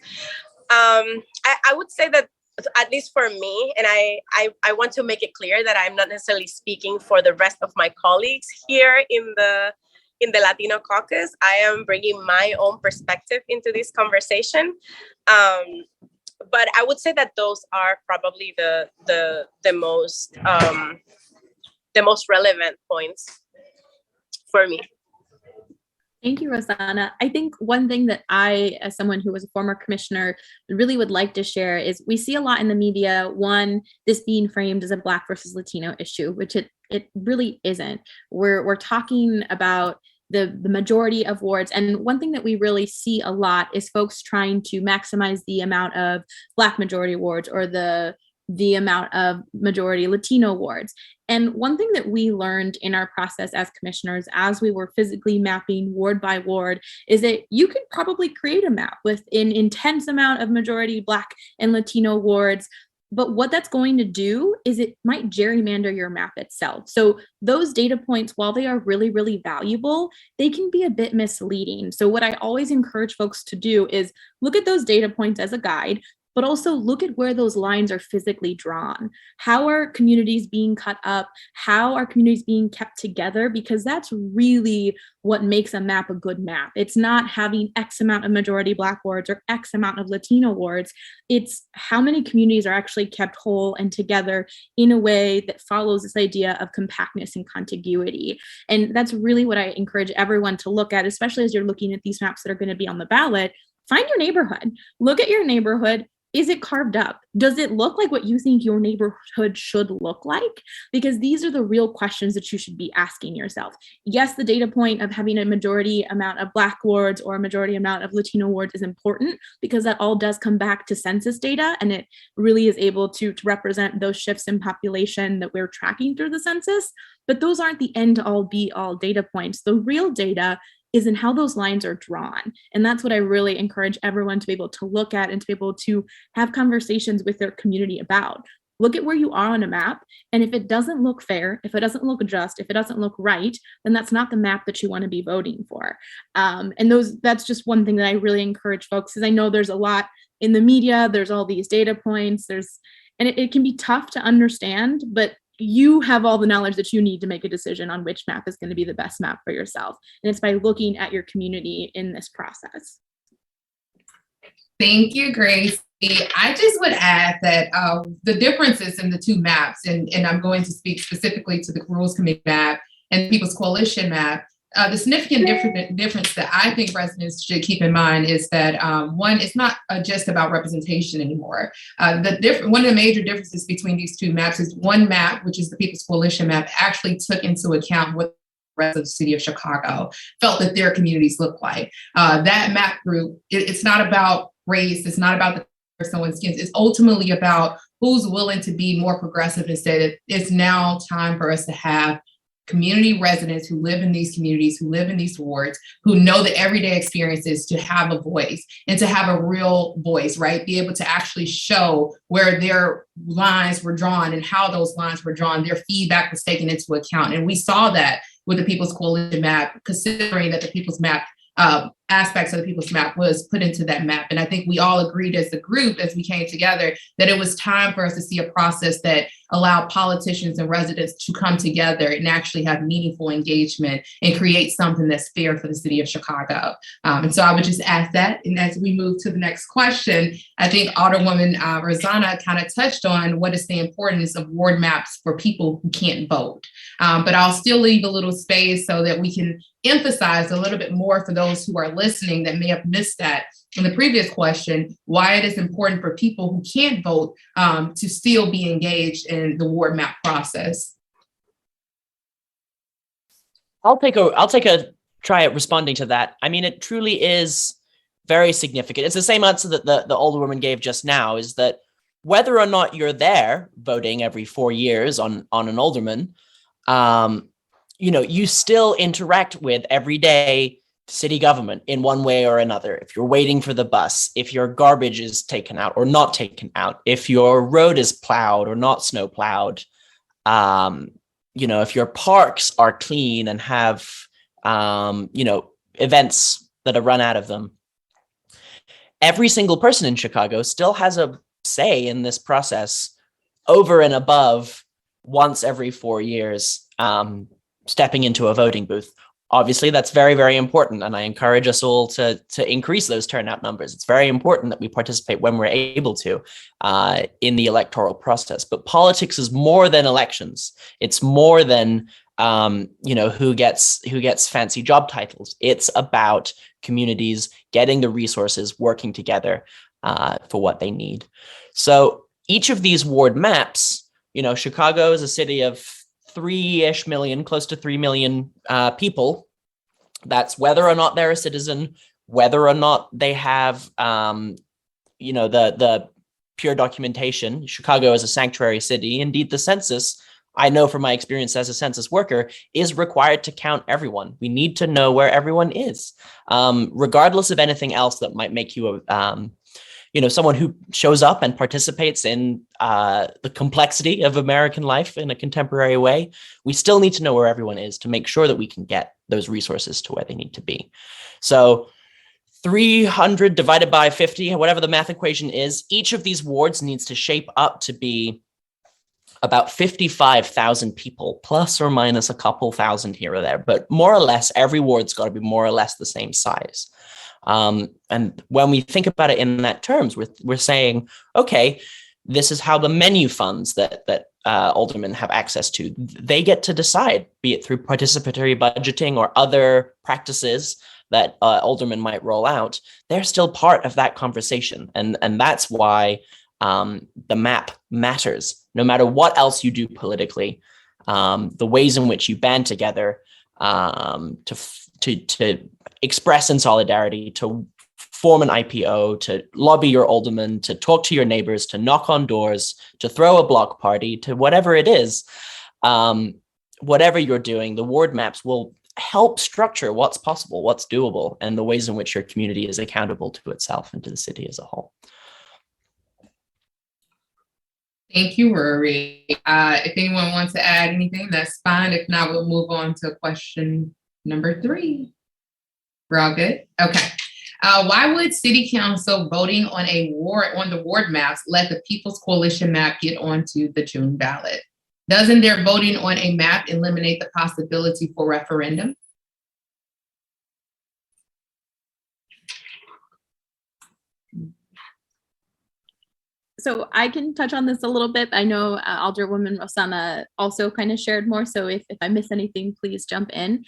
I would say that, at least for me, and I want to make it clear that I'm not necessarily speaking for the rest of my colleagues here in the Latino caucus. I am bringing my own perspective into this conversation. But I would say that those are probably the most relevant points for me. Thank you, Rosanna. I think one thing that I, as someone who was a former commissioner, really would like to share is we see a lot in the media, one, this being framed as a Black versus Latino issue, which it really isn't. We're talking about the majority of wards. And one thing that we really see a lot is folks trying to maximize the amount of Black majority wards or the amount of majority Latino wards. And one thing that we learned in our process as commissioners, as we were physically mapping ward by ward, is that you could probably create a map with an intense amount of majority Black and Latino wards. But what that's going to do is it might gerrymander your map itself. So those data points, while they are really, really valuable, they can be a bit misleading. So what I always encourage folks to do is look at those data points as a guide, but also look at where those lines are physically drawn. How are communities being cut up? How are communities being kept together? Because that's really what makes a map a good map. It's not having X amount of majority Black wards or X amount of Latino wards. It's how many communities are actually kept whole and together in a way that follows this idea of compactness and contiguity. And that's really what I encourage everyone to look at, especially as you're looking at these maps that are going to be on the ballot. Find your neighborhood. Look at your neighborhood. Is it carved up? Does it look like what you think your neighborhood should look like? Because these are the real questions that you should be asking yourself. Yes, the data point of having a majority amount of Black wards or a majority amount of Latino wards is important, because that all does come back to census data, and it really is able to represent those shifts in population that we're tracking through the census. But those aren't the end all be all data points. The real data is in how those lines are drawn. And that's what I really encourage everyone to be able to look at and to be able to have conversations with their community about. Look at where you are on a map. And if it doesn't look fair, if it doesn't look just, if it doesn't look right, then that's not the map that you want to be voting for. That's just one thing that I really encourage folks, because I know there's a lot in the media, there's all these data points, and it can be tough to understand, but you have all the knowledge that you need to make a decision on which map is going to be the best map for yourself. And it's by looking at your community in this process. Thank you, Grace. I just would add that the differences in the two maps, and I'm going to speak specifically to the Rules Committee map and the People's Coalition map. The significant difference that I think residents should keep in mind is that one, it's not just about representation anymore. One of the major differences between these two maps is one map, which is the People's Coalition map, actually took into account what the rest of the city of Chicago felt that their communities look like. That map group, it's not about race, it's not about the someone's skin, it's ultimately about who's willing to be more progressive and say that it's now time for us to have community residents who live in these communities, who live in these wards, who know the everyday experiences, to have a voice and to have a real voice, right? Be able to actually show where their lines were drawn and how those lines were drawn, their feedback was taken into account. And we saw that with the People's Coalition map, considering that the People's map aspects of the People's map was put into that map. And I think we all agreed as a group, as we came together, that it was time for us to see a process that allowed politicians and residents to come together and actually have meaningful engagement and create something that's fair for the city of Chicago. And so I would just ask that. And as we move to the next question, I think Alderwoman Rosanna kind of touched on what is the importance of ward maps for people who can't vote. But I'll still leave a little space so that we can emphasize a little bit more for those who are listening that may have missed that in the previous question, why it is important for people who can't vote to still be engaged in the ward map process. I'll take a try at responding to that. I mean, it truly is very significant. It's the same answer that the Alderwoman gave just now, is that whether or not you're there voting every 4 years on an alderman, you still interact with everyday city government in one way or another. If you're waiting for the bus, if your garbage is taken out or not taken out, if your road is plowed or not snow plowed, if your parks are clean and have, events that are run out of them. Every single person in Chicago still has a say in this process over and above once every 4 years, stepping into a voting booth. Obviously, that's very, very important, and I encourage us all to increase those turnout numbers. It's very important that we participate when we're able to in the electoral process. But politics is more than elections. It's more than who gets fancy job titles. It's about communities getting the resources, working together for what they need. So each of these ward maps, Chicago is a city of 3-ish million, close to 3 million people. That's whether or not they're a citizen, whether or not they have, the pure documentation. Chicago is a sanctuary city. Indeed, the census, I know from my experience as a census worker, is required to count everyone. We need to know where everyone is, regardless of anything else that might make you someone who shows up and participates in the complexity of American life in a contemporary way. We still need to know where everyone is to make sure that we can get those resources to where they need to be. So 300 divided by 50, whatever the math equation is, each of these wards needs to shape up to be about 55,000 people, plus or minus a couple thousand here or there. But more or less, every ward's got to be more or less the same size. And when we think about it in that terms, we're saying, okay, this is how the menu funds that aldermen have access to, they get to decide, be it through participatory budgeting or other practices that aldermen might roll out. They're still part of that conversation. And that's why the map matters. No matter what else you do politically, the ways in which you band together to express in solidarity, to form an IPO, to lobby your alderman, to talk to your neighbors, to knock on doors, to throw a block party, to whatever it is, whatever you're doing, the ward maps will help structure what's possible, what's doable, and the ways in which your community is accountable to itself and to the city as a whole. Thank you, Rory. If anyone wants to add anything, that's fine. If not, we'll move on to question number 3. We're all good? Okay. Why would City Council voting on the ward maps let the People's Coalition map get onto the June ballot? Doesn't their voting on a map eliminate the possibility for referendum? So I can touch on this a little bit. I know Alderwoman Rosanna also kind of shared more. So if I miss anything, please jump in.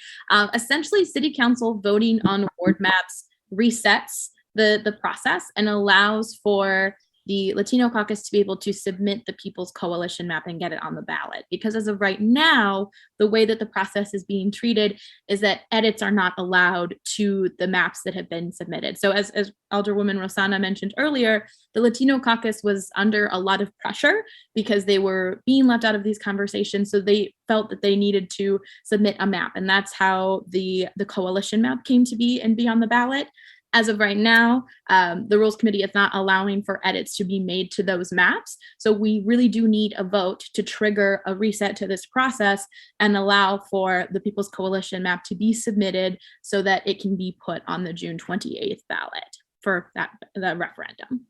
Essentially, City Council voting on ward maps resets the process and allows for the Latino caucus to be able to submit the People's Coalition map and get it on the ballot. Because as of right now, the way that the process is being treated is that edits are not allowed to the maps that have been submitted. So as Alderwoman Rosanna mentioned earlier, the Latino caucus was under a lot of pressure because they were being left out of these conversations. So they felt that they needed to submit a map. And that's how the coalition map came to be and be on the ballot. As of right now, the Rules Committee is not allowing for edits to be made to those maps. So we really do need a vote to trigger a reset to this process and allow for the People's Coalition map to be submitted so that it can be put on the June 28th ballot for that referendum.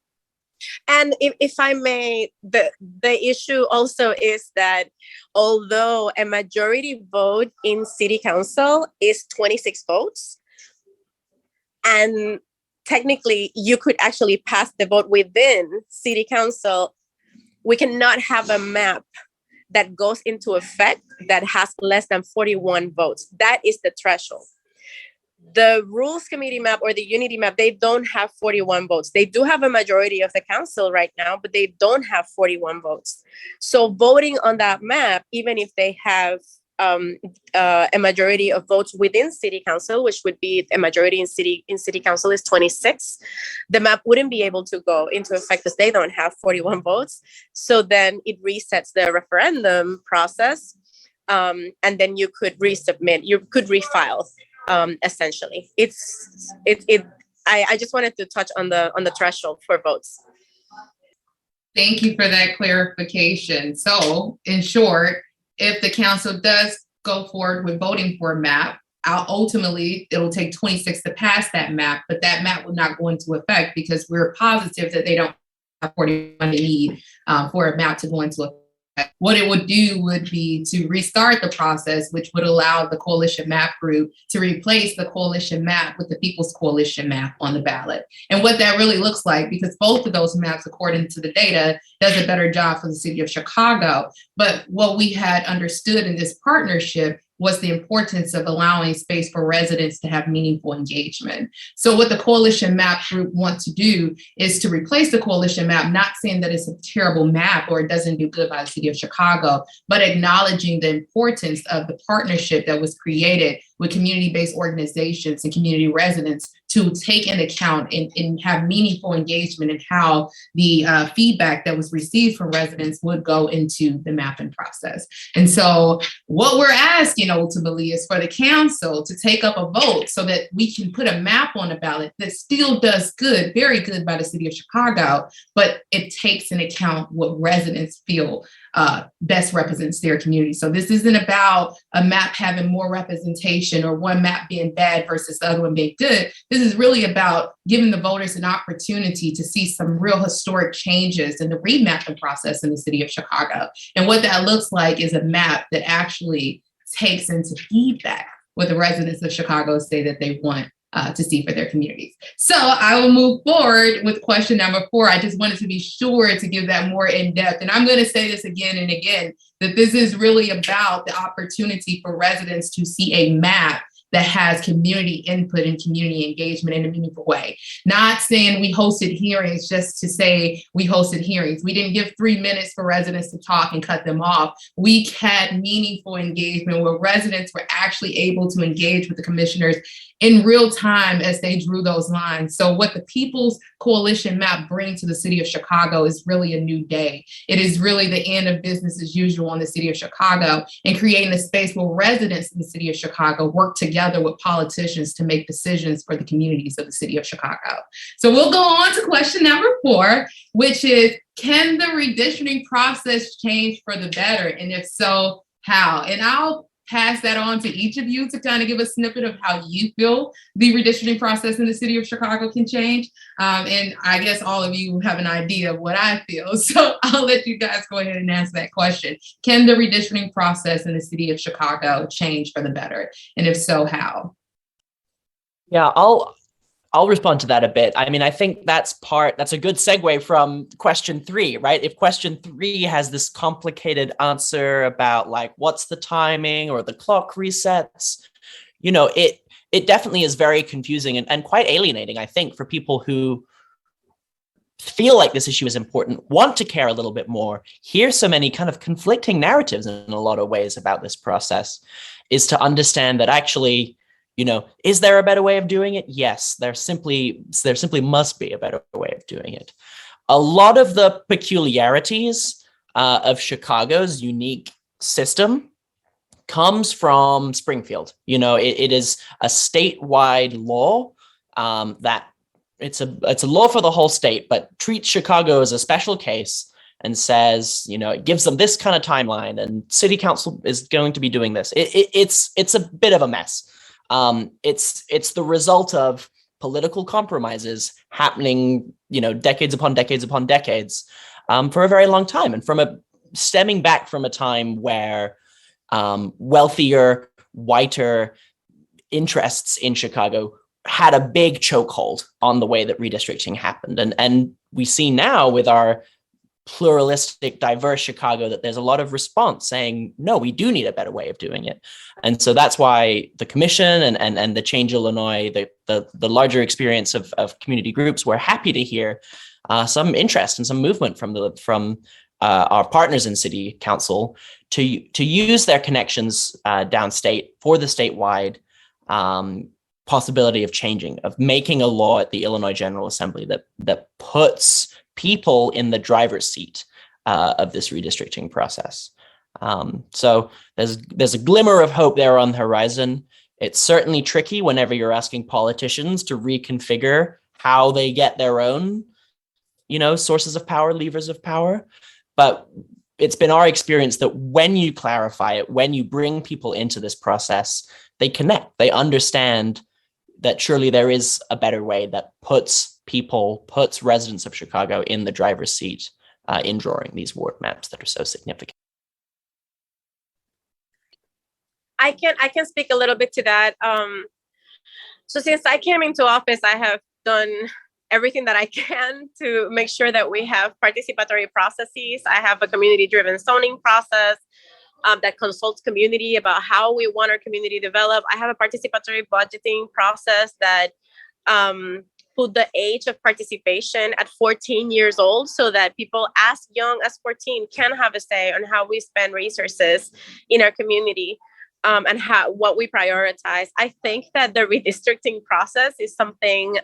And if I may, the issue also is that although a majority vote in City Council is 26 votes, and technically you could actually pass the vote within City Council, we cannot have a map that goes into effect that has less than 41 votes. That is the threshold. The Rules Committee map or the Unity map, they don't have 41 votes. They do have a majority of the council right now, but they don't have 41 votes. So voting on that map, even if they have a majority of votes within City Council, which would be a majority in City Council is 26, the map wouldn't be able to go into effect because they don't have 41 votes. So then it resets the referendum process, and then you could resubmit, you could refile. Essentially, I just wanted to touch on the threshold for votes. Thank you for that clarification. So, in short, if the council does go forward with voting for a map, ultimately it'll take 26 to pass that map, but that map will not go into effect because we're positive that they don't have 41 they need for a map to go into effect. What it would do would be to restart the process, which would allow the coalition map group to replace the coalition map with the People's Coalition map on the ballot. And what that really looks like, because both of those maps, according to the data, does a better job for the city of Chicago. But what we had understood in this partnership was the importance of allowing space for residents to have meaningful engagement. So what the coalition map group wants to do is to replace the coalition map, not saying that it's a terrible map or it doesn't do good by the city of Chicago, but acknowledging the importance of the partnership that was created with community-based organizations and community residents to take into account and have meaningful engagement in how the feedback that was received from residents would go into the mapping process. And so what we're asking ultimately is for the council to take up a vote so that we can put a map on a ballot that still does good, very good by the city of Chicago, but it takes into account what residents feel best represents their community. So this isn't about a map having more representation or one map being bad versus the other one being good. This is really about giving the voters an opportunity to see some real historic changes in the remapping process in the city of Chicago. And what that looks like is a map that actually takes into feedback what the residents of Chicago say that they want to see for their communities. So I will move forward with question number 4. I just wanted to be sure to give that more in depth. And I'm going to say this again and again, that this is really about the opportunity for residents to see a map that has community input and community engagement in a meaningful way. Not saying we hosted hearings just to say we hosted hearings. We didn't give 3 minutes for residents to talk and cut them off. We had meaningful engagement where residents were actually able to engage with the commissioners in real time as they drew those lines. So what the People's Coalition map brings to the city of Chicago is really a new day. It is really the end of business as usual in the city of Chicago and creating a space where residents in the city of Chicago work together with politicians to make decisions for the communities of the city of Chicago. So we'll go on to question number 4, which is, can the redistricting process change for the better? And if so, how? And I'll pass that on to each of you to kind of give a snippet of how you feel the redistricting process in the city of Chicago can change. And I guess all of you have an idea of what I feel. So I'll let you guys go ahead and answer that question. Can the redistricting process in the city of Chicago change for the better? And if so, how? Yeah, I'll respond to that a bit. I mean, I think that's a good segue from question 3, right? If question 3 has this complicated answer about like, what's the timing or the clock resets, it definitely is very confusing and quite alienating, I think, for people who feel like this issue is important, want to care a little bit more, hear so many kind of conflicting narratives in a lot of ways about this process, is to understand that actually, is there a better way of doing it? Yes, there simply must be a better way of doing it. A lot of the peculiarities of Chicago's unique system comes from Springfield. It is a statewide law that it's a law for the whole state, but treats Chicago as a special case and says, it gives them this kind of timeline, and city council is going to be doing this. It's a bit of a mess. It's the result of political compromises happening, decades upon decades upon decades, for a very long time, and stemming back from a time where wealthier, whiter interests in Chicago had a big chokehold on the way that redistricting happened, and we see now with our pluralistic, diverse Chicago that there's a lot of response saying, no, we do need a better way of doing it. And so that's why the commission and the Change Illinois, the larger experience of community groups, we're happy to hear some interest and some movement from our partners in city council to use their connections downstate for the statewide possibility of changing, of making a law at the Illinois General Assembly that puts people in the driver's seat of this redistricting process. So there's a glimmer of hope there on the horizon. It's certainly tricky whenever you're asking politicians to reconfigure how they get their own, sources of power, levers of power. But it's been our experience that when you clarify it, when you bring people into this process, they connect, they understand that surely there is a better way that puts residents of Chicago in the driver's seat in drawing these ward maps that are so significant. I can speak a little bit to that. So since I came into office, I have done everything that I can to make sure that we have participatory processes. I have a community-driven zoning process that consults community about how we want our community to develop. I have a participatory budgeting process that put the age of participation at 14 years old so that people as young as 14 can have a say on how we spend resources in our community. And what we prioritize. I think that the redistricting process is something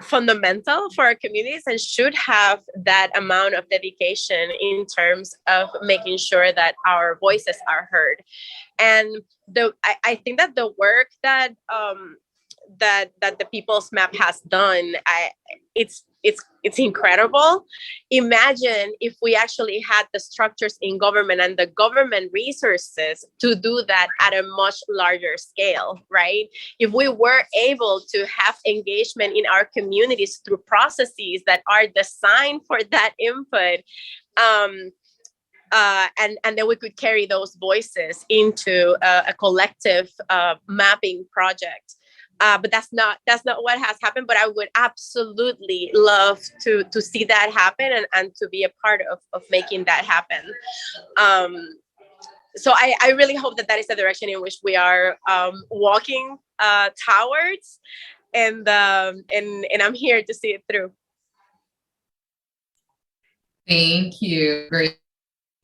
fundamental for our communities and should have that amount of dedication in terms of making sure that our voices are heard. And I think that the work that the People's Map has done, it's it's incredible. Imagine if we actually had the structures in government and the government resources to do that at a much larger scale, right? If we were able to have engagement in our communities through processes that are designed for that input, and then we could carry those voices into a collective mapping project. But that's not what has happened. But I would absolutely love to see that happen and to be a part of making that happen. So I really hope that is the direction in which we are walking towards, and I'm here to see it through. Thank you. Great.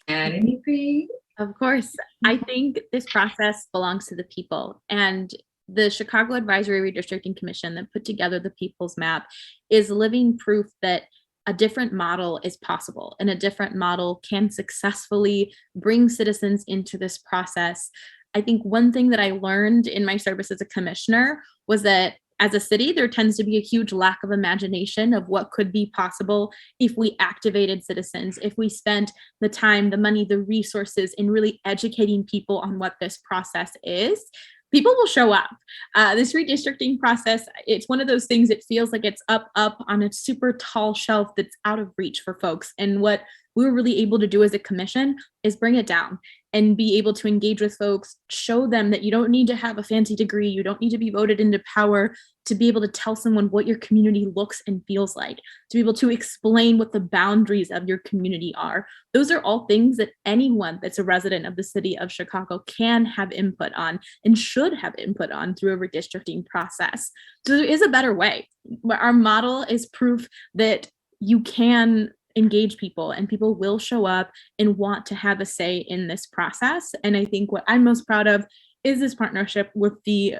Add anything? Of course. I think this process belongs to the people, and the Chicago Advisory Redistricting Commission that put together the People's Map is living proof that a different model is possible, and a different model can successfully bring citizens into this process. I think one thing that I learned in my service as a commissioner was that as a city, there tends to be a huge lack of imagination of what could be possible if we activated citizens, if we spent the time, the money, the resources in really educating people on what this process is. People will show up. This redistricting process, it's one of those things, it feels like it's up on a super tall shelf that's out of reach for folks. And what we were really able to do as a commission is bring it down and be able to engage with folks, show them that you don't need to have a fancy degree, you don't need to be voted into power to be able to tell someone what your community looks and feels like, to be able to explain what the boundaries of your community are. Those are all things that anyone that's a resident of the city of Chicago can have input on and should have input on through a redistricting process. So there is a better way. Our model is proof that you can engage people and people will show up and want to have a say in this process. And I think what I'm most proud of is this partnership with the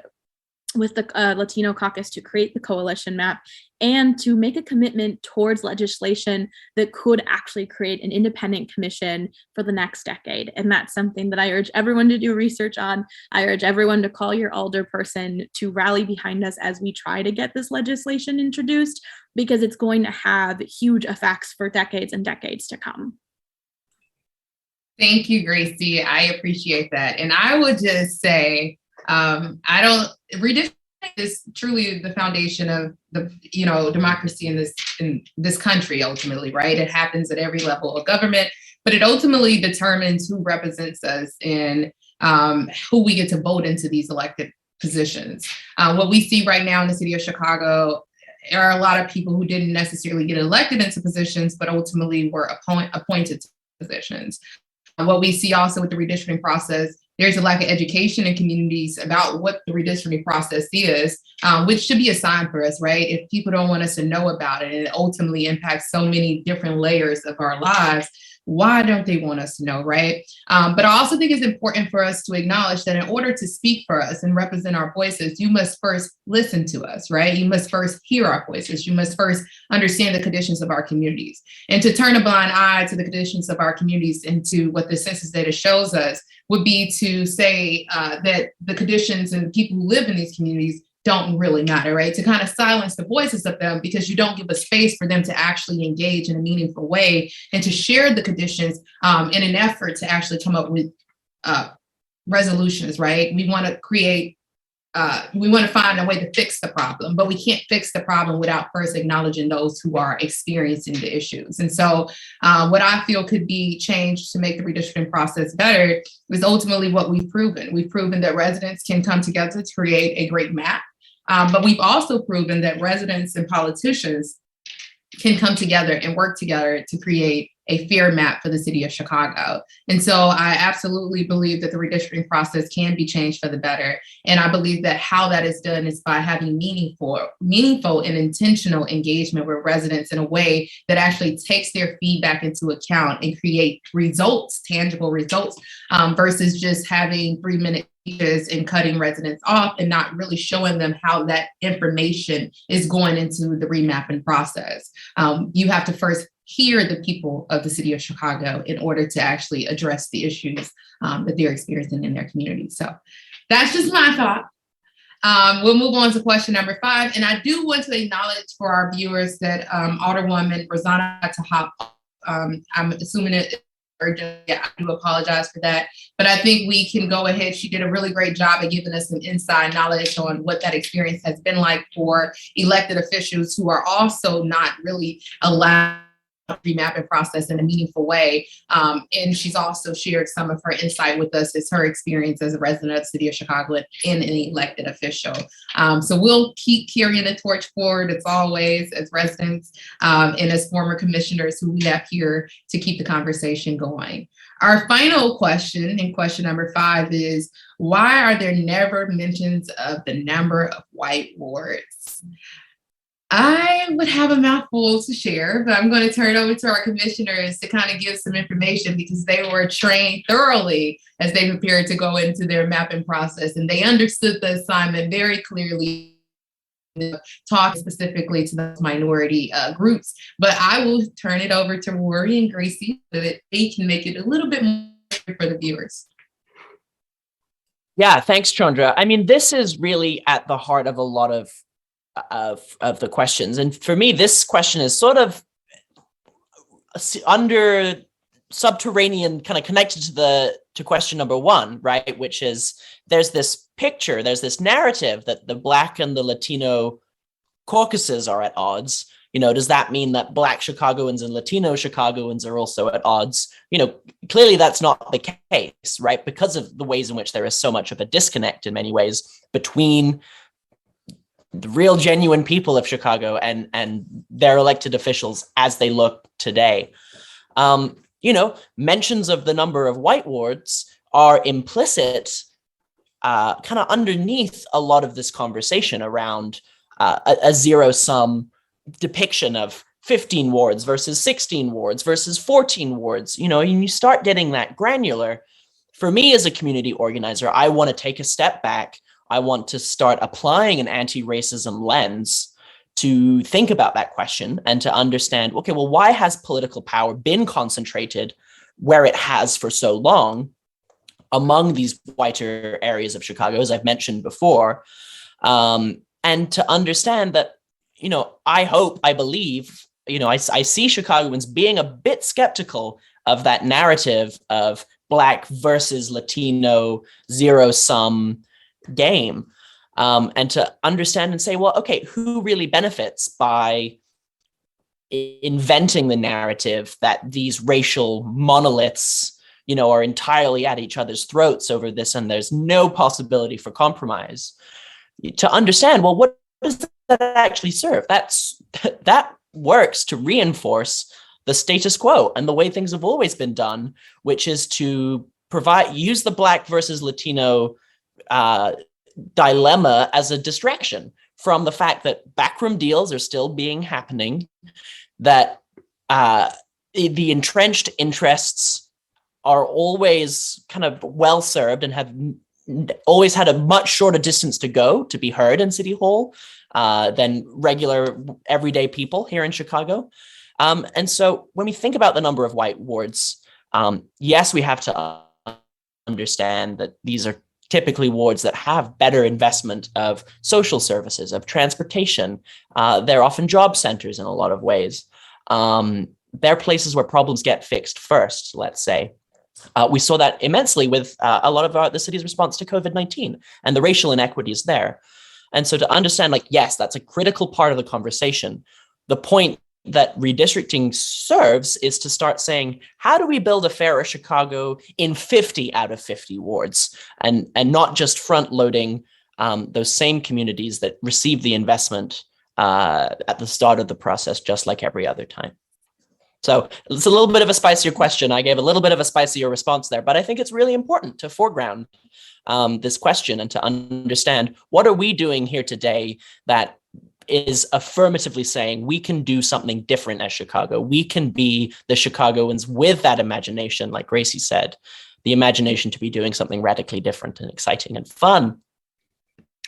Latino Caucus to create the coalition map and to make a commitment towards legislation that could actually create an independent commission for the next decade. And that's something that I urge everyone to do research on. I urge everyone to call your alderperson to rally behind us as we try to get this legislation introduced, because it's going to have huge effects for decades and decades to come. Thank you, Gracie. I appreciate that. And I would just say, redistricting is truly the foundation of the, democracy in this country, ultimately, right? It happens at every level of government, but it ultimately determines who represents us and who we get to vote into these elected positions. What we see right now in the city of Chicago are a lot of people who didn't necessarily get elected into positions, but ultimately were appointed to positions. What we see also with the redistricting process, there's a lack of education in communities about what the redistricting process is, which should be a sign for us, right? If people don't want us to know about it and it ultimately impacts so many different layers of our lives, why don't they want us to know, right? But I also think it's important for us to acknowledge that in order to speak for us and represent our voices, you must first listen to us, right? You must first hear our voices. You must first understand the conditions of our communities. And to turn a blind eye to the conditions of our communities and to what the census data shows us would be to say that the conditions and the people who live in these communities don't really matter, right? To kind of silence the voices of them because you don't give a space for them to actually engage in a meaningful way and to share the conditions in an effort to actually come up with resolutions, right? We want to find a way to fix the problem, but we can't fix the problem without first acknowledging those who are experiencing the issues. And so what I feel could be changed to make the redistricting process better is ultimately what we've proven. We've proven that residents can come together to create a great map. But we've also proven that residents and politicians can come together and work together to create a fair map for the city of Chicago. And so I absolutely believe that the redistricting process can be changed for the better. And I believe that how that is done is by having meaningful and intentional engagement with residents in a way that actually takes their feedback into account and create results, tangible results, versus just having 3-minute speeches and cutting residents off and not really showing them how that information is going into the remapping process. You have to first hear the people of the city of Chicago in order to actually address the issues that they're experiencing in their community. So that's just my thought. We'll move on to question number 5. And I do want to acknowledge for our viewers that Alderwoman Rosanna had to hop off. I'm assuming it urgent. Yeah, I do apologize for that. But I think we can go ahead. She did a really great job of giving us some inside knowledge on what that experience has been like for elected officials who are also not really allowed remapping process in a meaningful way. And she's also shared some of her insight with us as her experience as a resident of the city of Chicago and an elected official. So we'll keep carrying the torch forward as always as residents and as former commissioners who we have here to keep the conversation going. Our final question, and question number 5, is why are there never mentions of the number of white wards? I would have a mouthful to share, but I'm going to turn it over to our commissioners to kind of give some information because they were trained thoroughly as they prepared to go into their mapping process, and they understood the assignment very clearly, talking specifically to those minority groups. But I will turn it over to Rory and Gracie so that they can make it a little bit more for the viewers. Yeah, thanks, Chandra. I mean, this is really at the heart of a lot of the questions. And for me, this question is sort of under subterranean, kind of connected to question number 1, right? Which is there's this picture, there's this narrative that the Black and the Latino caucuses are at odds. Does that mean that Black Chicagoans and Latino Chicagoans are also at odds? Clearly that's not the case, right? Because of the ways in which there is so much of a disconnect in many ways between the real genuine people of Chicago and their elected officials as they look today. Mentions of the number of white wards are implicit kind of underneath a lot of this conversation around a zero-sum depiction of 15 wards versus 16 wards versus 14 wards, and you start getting that granular. For me as a community organizer, I want to take a step back. I want to start applying an anti-racism lens to think about that question and to understand, okay, well, why has political power been concentrated where it has for so long among these whiter areas of Chicago, as I've mentioned before, and to understand that, I believe, I see Chicagoans being a bit skeptical of that narrative of Black versus Latino zero-sum game, and to understand and say, well, okay, who really benefits by inventing the narrative that these racial monoliths, are entirely at each other's throats over this and there's no possibility for compromise? To understand, well, what does that actually serve? That works to reinforce the status quo and the way things have always been done, which is to use the Black versus Latino dilemma as a distraction from the fact that backroom deals are still happening, that the entrenched interests are always kind of well served and have always had a much shorter distance to go to be heard in City Hall than regular everyday people here in Chicago. And so when we think about the number of white wards, yes, we have to understand that these are typically wards that have better investment of social services, of transportation. They're often job centers in a lot of ways. They're places where problems get fixed first, let's say. We saw that immensely with a lot of the city's response to COVID-19 and the racial inequities there. And so to understand, yes, that's a critical part of the conversation. The point that redistricting serves is to start saying, how do we build a fairer Chicago in 50 out of 50 wards, and not just front loading those same communities that receive the investment at the start of the process, just like every other time. So it's a little bit of a spicier question. I gave a little bit of a spicier response there, but I think it's really important to foreground this question and to understand, what are we doing here today that is affirmatively saying we can do something different as Chicago. We can be the Chicagoans with that imagination, like Gracie said, the imagination to be doing something radically different and exciting and fun.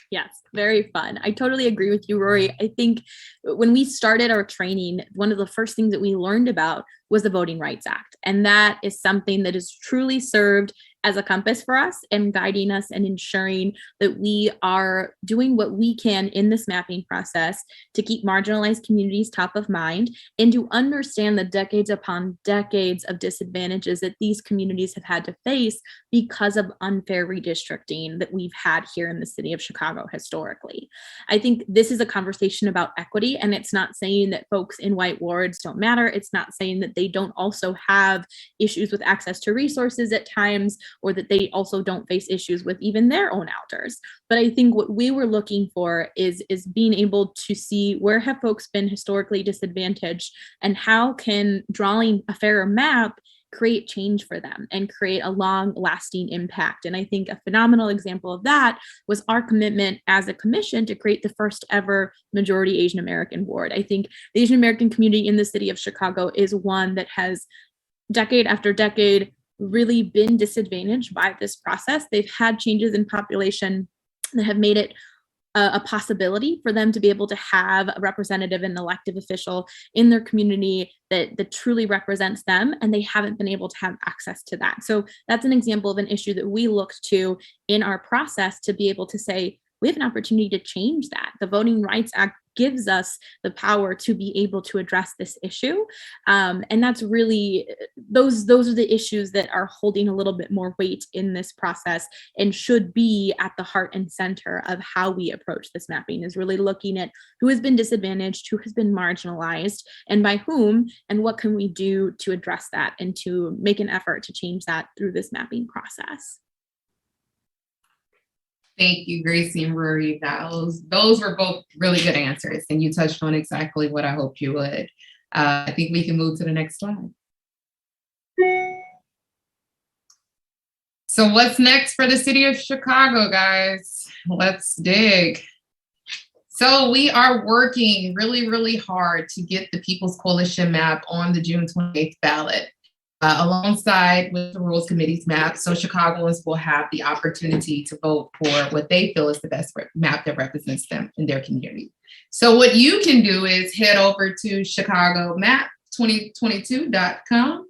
Yes, very fun. I totally agree with you, Rory. I think when we started our training, one of the first things that we learned about was the Voting Rights Act. And that is something that has truly served as a compass for us and guiding us and ensuring that we are doing what we can in this mapping process to keep marginalized communities top of mind and to understand the decades upon decades of disadvantages that these communities have had to face because of unfair redistricting that we've had here in the city of Chicago historically. I think this is a conversation about equity, and it's not saying that folks in white wards don't matter. It's not saying that they don't also have issues with access to resources at times, or that they also don't face issues with even their own elders. But I think what we were looking for is being able to see where have folks been historically disadvantaged and how can drawing a fairer map create change for them and create a long lasting impact. And I think a phenomenal example of that was our commitment as a commission to create the first ever majority Asian American ward. I think the Asian American community in the city of Chicago is one that has decade after decade really been disadvantaged by this process. They've had changes in population that have made it a possibility for them to be able to have a representative and elective official in their community that truly represents them, and they haven't been able to have access to that. So that's an example of an issue that we looked to in our process to be able to say, we have an opportunity to change that. The Voting Rights Act gives us the power to be able to address this issue. And that's really, those are the issues that are holding a little bit more weight in this process and should be at the heart and center of how we approach this mapping, is really looking at who has been disadvantaged, who has been marginalized, and by whom, and what can we do to address that and to make an effort to change that through this mapping process. Thank you, Gracie and Rory. Those were both really good answers, and you touched on exactly what I hoped you would. I think we can move to the next slide. So what's next for the city of Chicago, guys? Let's dig. So we are working really, really hard to get the People's Coalition map on the June 28th ballot. Alongside with the Rules Committee's map, so Chicagoans will have the opportunity to vote for what they feel is the best map that represents them in their community. So what you can do is head over to ChicagoMap2022.com.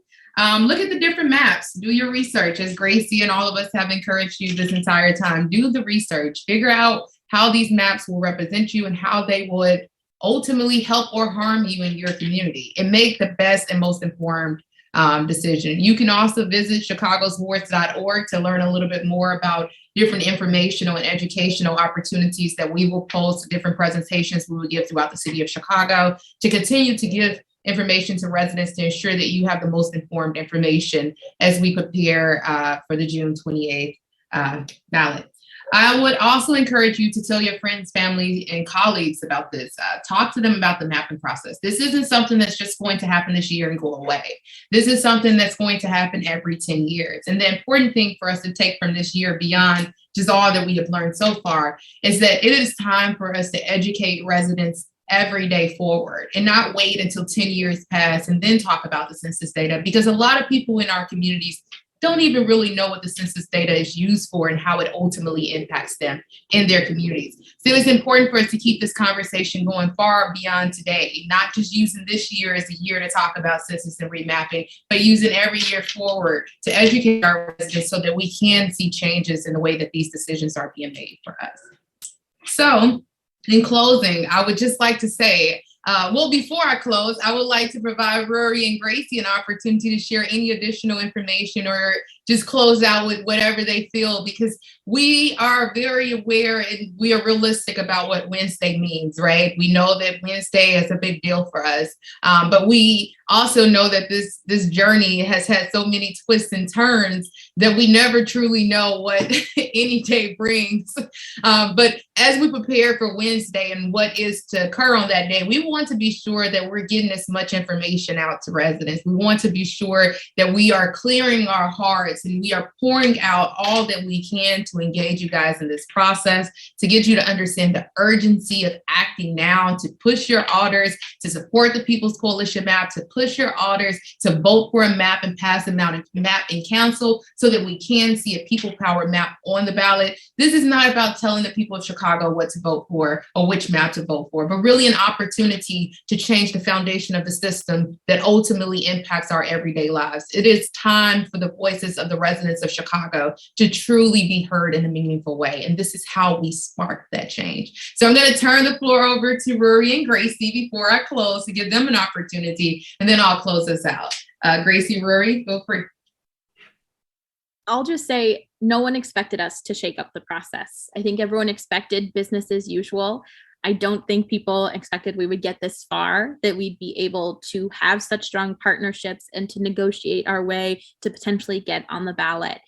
Look at the different maps, do your research, as Gracie and all of us have encouraged you this entire time. Do the research, figure out how these maps will represent you and how they would ultimately help or harm you in your community, and make the best and most informed decision. You can also visit chicagoswards.org to learn a little bit more about different informational and educational opportunities that we will post, different presentations we will give throughout the city of Chicago to continue to give information to residents to ensure that you have the most informed information as we prepare for the June 28th ballot. I would also encourage you to tell your friends, family, and colleagues about this. Talk to them about the mapping process. This isn't something that's just going to happen this year and go away. This is something that's going to happen every 10 years. And the important thing for us to take from this year, beyond just all that we have learned so far, is that it is time for us to educate residents every day forward and not wait until 10 years pass and then talk about the census data, because a lot of people in our communities don't even really know what the census data is used for and how it ultimately impacts them in their communities. So it's important for us to keep this conversation going far beyond today, not just using this year as a year to talk about census and remapping, but using every year forward to educate our residents so that we can see changes in the way that these decisions are being made for us. So in closing, I would just like to say, before I close, I would like to provide Rory and Gracie an opportunity to share any additional information or just close out with whatever they feel, because we are very aware and we are realistic about what Wednesday means, right? We know that Wednesday is a big deal for us, but we also know that this journey has had so many twists and turns that we never truly know what any day brings. But as we prepare for Wednesday and what is to occur on that day, we want to be sure that we're getting as much information out to residents. We want to be sure that we are clearing our hearts and we are pouring out all that we can to engage you guys in this process, to get you to understand the urgency of acting now, to push your orders, to support the People's Coalition map, to push your orders, to vote for a map and pass a map in council so that we can see a people power map on the ballot. This is not about telling the people of Chicago what to vote for or which map to vote for, but really an opportunity to change the foundation of the system that ultimately impacts our everyday lives. It is time for the voices of the residents of Chicago to truly be heard in a meaningful way. And this is how we spark that change. So I'm going to turn the floor over to Rory and Gracie before I close to give them an opportunity, and then I'll close us out. Gracie, Rory, go for it. I'll just say no one expected us to shake up the process. I think everyone expected business as usual. I don't think people expected we would get this far, that we'd be able to have such strong partnerships and to negotiate our way to potentially get on the ballot.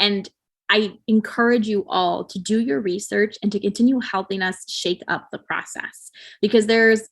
And I encourage you all to do your research and to continue helping us shake up the process, because there's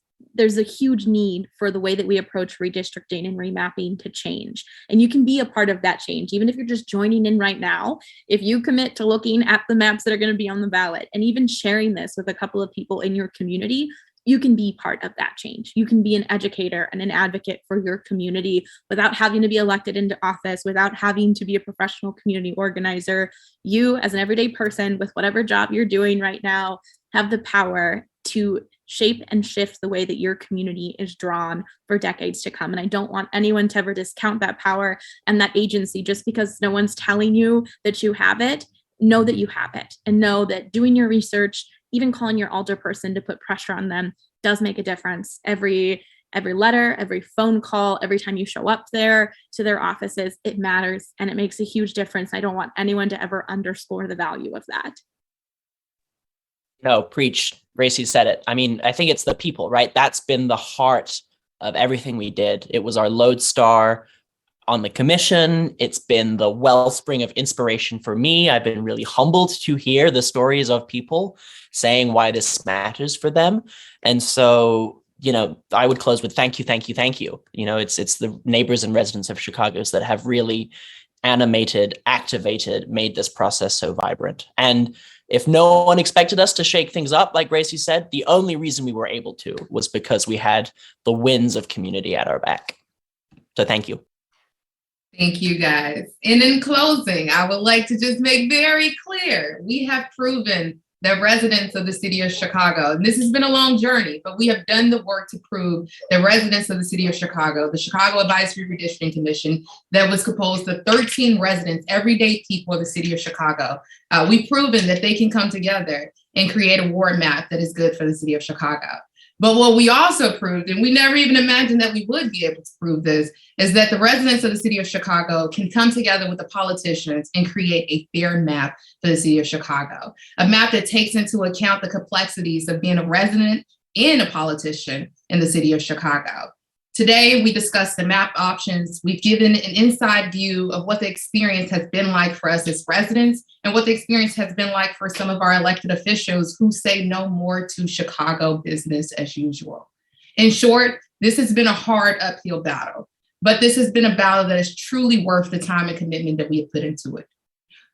a huge need for the way that we approach redistricting and remapping to change. And you can be a part of that change, even if you're just joining in right now. If you commit to looking at the maps that are going to be on the ballot and even sharing this with a couple of people in your community, you can be part of that change. You can be an educator and an advocate for your community without having to be elected into office, without having to be a professional community organizer. You, as an everyday person with whatever job you're doing right now, have the power to shape and shift the way that your community is drawn for decades to come. And I don't want anyone to ever discount that power and that agency just because no one's telling you that you have it. Know that you have it, and know that doing your research, even calling your alder person to put pressure on them, does make a difference. Every letter, every phone call, every time you show up there to their offices, it matters and it makes a huge difference. I don't want anyone to ever underscore the value of that. No, preach. Gracie said it. I mean, I think it's the people, right? That's been the heart of everything we did. It was our lodestar on the commission. It's been the wellspring of inspiration for me. I've been really humbled to hear the stories of people saying why this matters for them. And so, I would close with thank you, thank you, thank you. It's the neighbors and residents of Chicago's that have really animated, activated, made this process so vibrant. And if no one expected us to shake things up, like Gracie said, the only reason we were able to was because we had the winds of community at our back. So thank you. Thank you, guys. And in closing, I would like to just make very clear, we have proven that residents of the city of Chicago, and this has been a long journey, but we have done the work to prove that residents of the city of Chicago, the Chicago Advisory Redistricting Commission, that was composed of 13 residents, everyday people of the city of Chicago, we've proven that they can come together and create a ward map that is good for the city of Chicago. But what we also proved, and we never even imagined that we would be able to prove this, is that the residents of the city of Chicago can come together with the politicians and create a fair map for the city of Chicago, a map that takes into account the complexities of being a resident and a politician in the city of Chicago. Today, we discussed the map options. We've given an inside view of what the experience has been like for us as residents and what the experience has been like for some of our elected officials who say no more to Chicago business as usual. In short, this has been a hard uphill battle, but this has been a battle that is truly worth the time and commitment that we have put into it.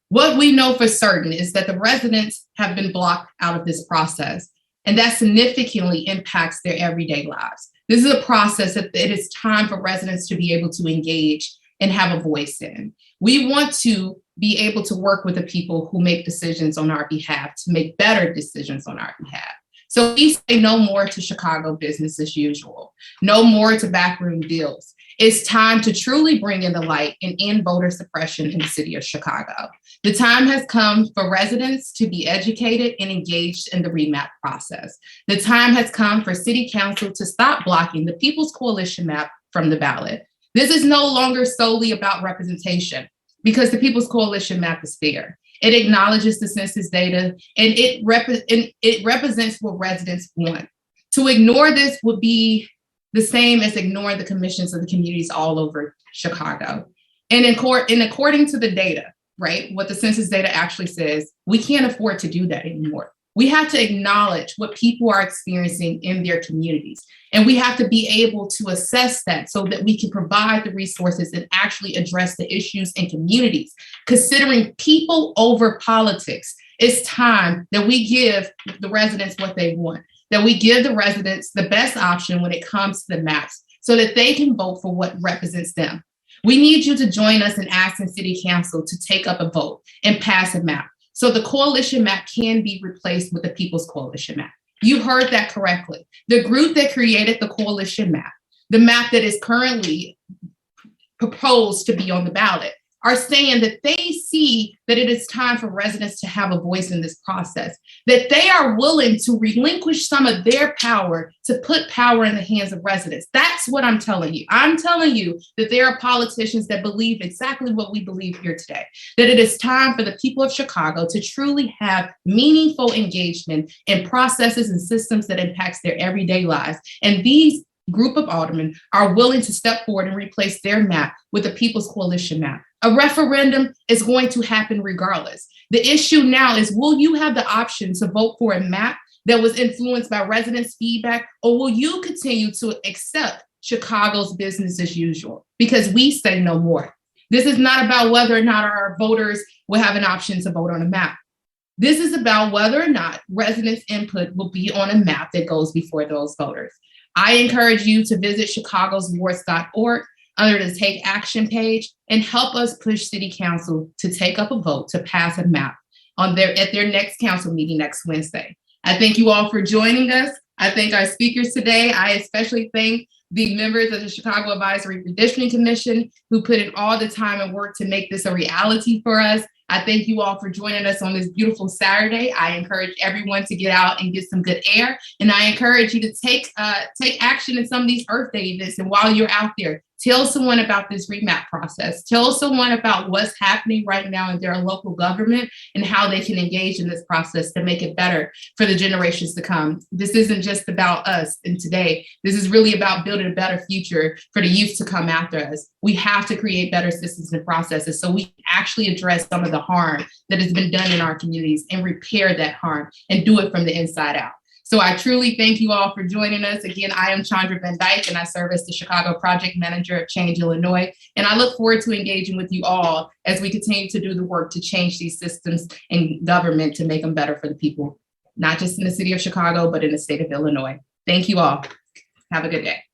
What we know for certain is that the residents have been blocked out of this process, and that significantly impacts their everyday lives. This is a process that it is time for residents to be able to engage and have a voice in. We want to be able to work with the people who make decisions on our behalf to make better decisions on our behalf. So we say no more to Chicago business as usual, no more to backroom deals. It's time to truly bring in the light and end voter suppression in the city of Chicago. The time has come for residents to be educated and engaged in the remap process. The time has come for City Council to stop blocking the People's Coalition map from the ballot. This is no longer solely about representation because the People's Coalition map is fair. It acknowledges the census data and it represents what residents want. To ignore this would be the same as ignoring the commissions of the communities all over Chicago. And according to the data, right, what the census data actually says, we can't afford to do that anymore. We have to acknowledge what people are experiencing in their communities. And we have to be able to assess that so that we can provide the resources and actually address the issues in communities. Considering people over politics, it's time that we give the residents what they want, that we give the residents the best option when it comes to the maps so that they can vote for what represents them. We need you to join us in asking City Council to take up a vote and pass a map so the coalition map can be replaced with the People's Coalition map. You heard that correctly. The group that created the coalition map, the map that is currently proposed to be on the ballot, are saying that they see that it is time for residents to have a voice in this process, that they are willing to relinquish some of their power to put power in the hands of residents. That's what I'm telling you. I'm telling you that there are politicians that believe exactly what we believe here today, that it is time for the people of Chicago to truly have meaningful engagement in processes and systems that impacts their everyday lives. And these group of aldermen are willing to step forward and replace their map with a People's Coalition map. A referendum is going to happen regardless. The issue now is, will you have the option to vote for a map that was influenced by residents' feedback, or will you continue to accept Chicago's business as usual? Because we say no more. This is not about whether or not our voters will have an option to vote on a map. This is about whether or not residents' input will be on a map that goes before those voters. I encourage you to visit chicagoswards.org under the Take Action page and help us push City Council to take up a vote to pass a map at their next council meeting next Wednesday. I thank you all for joining us. I thank our speakers today. I especially thank the members of the Chicago Advisory Redistricting Commission who put in all the time and work to make this a reality for us. I thank you all for joining us on this beautiful Saturday. I encourage everyone to get out and get some good air. And I encourage you to take action in some of these Earth Day events. And while you're out there, tell someone about this remap process. Tell someone about what's happening right now in their local government and how they can engage in this process to make it better for the generations to come. This isn't just about us and today. This is really about building a better future for the youth to come after us. We have to create better systems and processes so we can actually address some of the harm that has been done in our communities and repair that harm and do it from the inside out. So I truly thank you all for joining us. Again, I am Chandra Van Dyke, and I serve as the Chicago Project Manager at Change Illinois. And I look forward to engaging with you all as we continue to do the work to change these systems and government to make them better for the people, not just in the city of Chicago, but in the state of Illinois. Thank you all. Have a good day.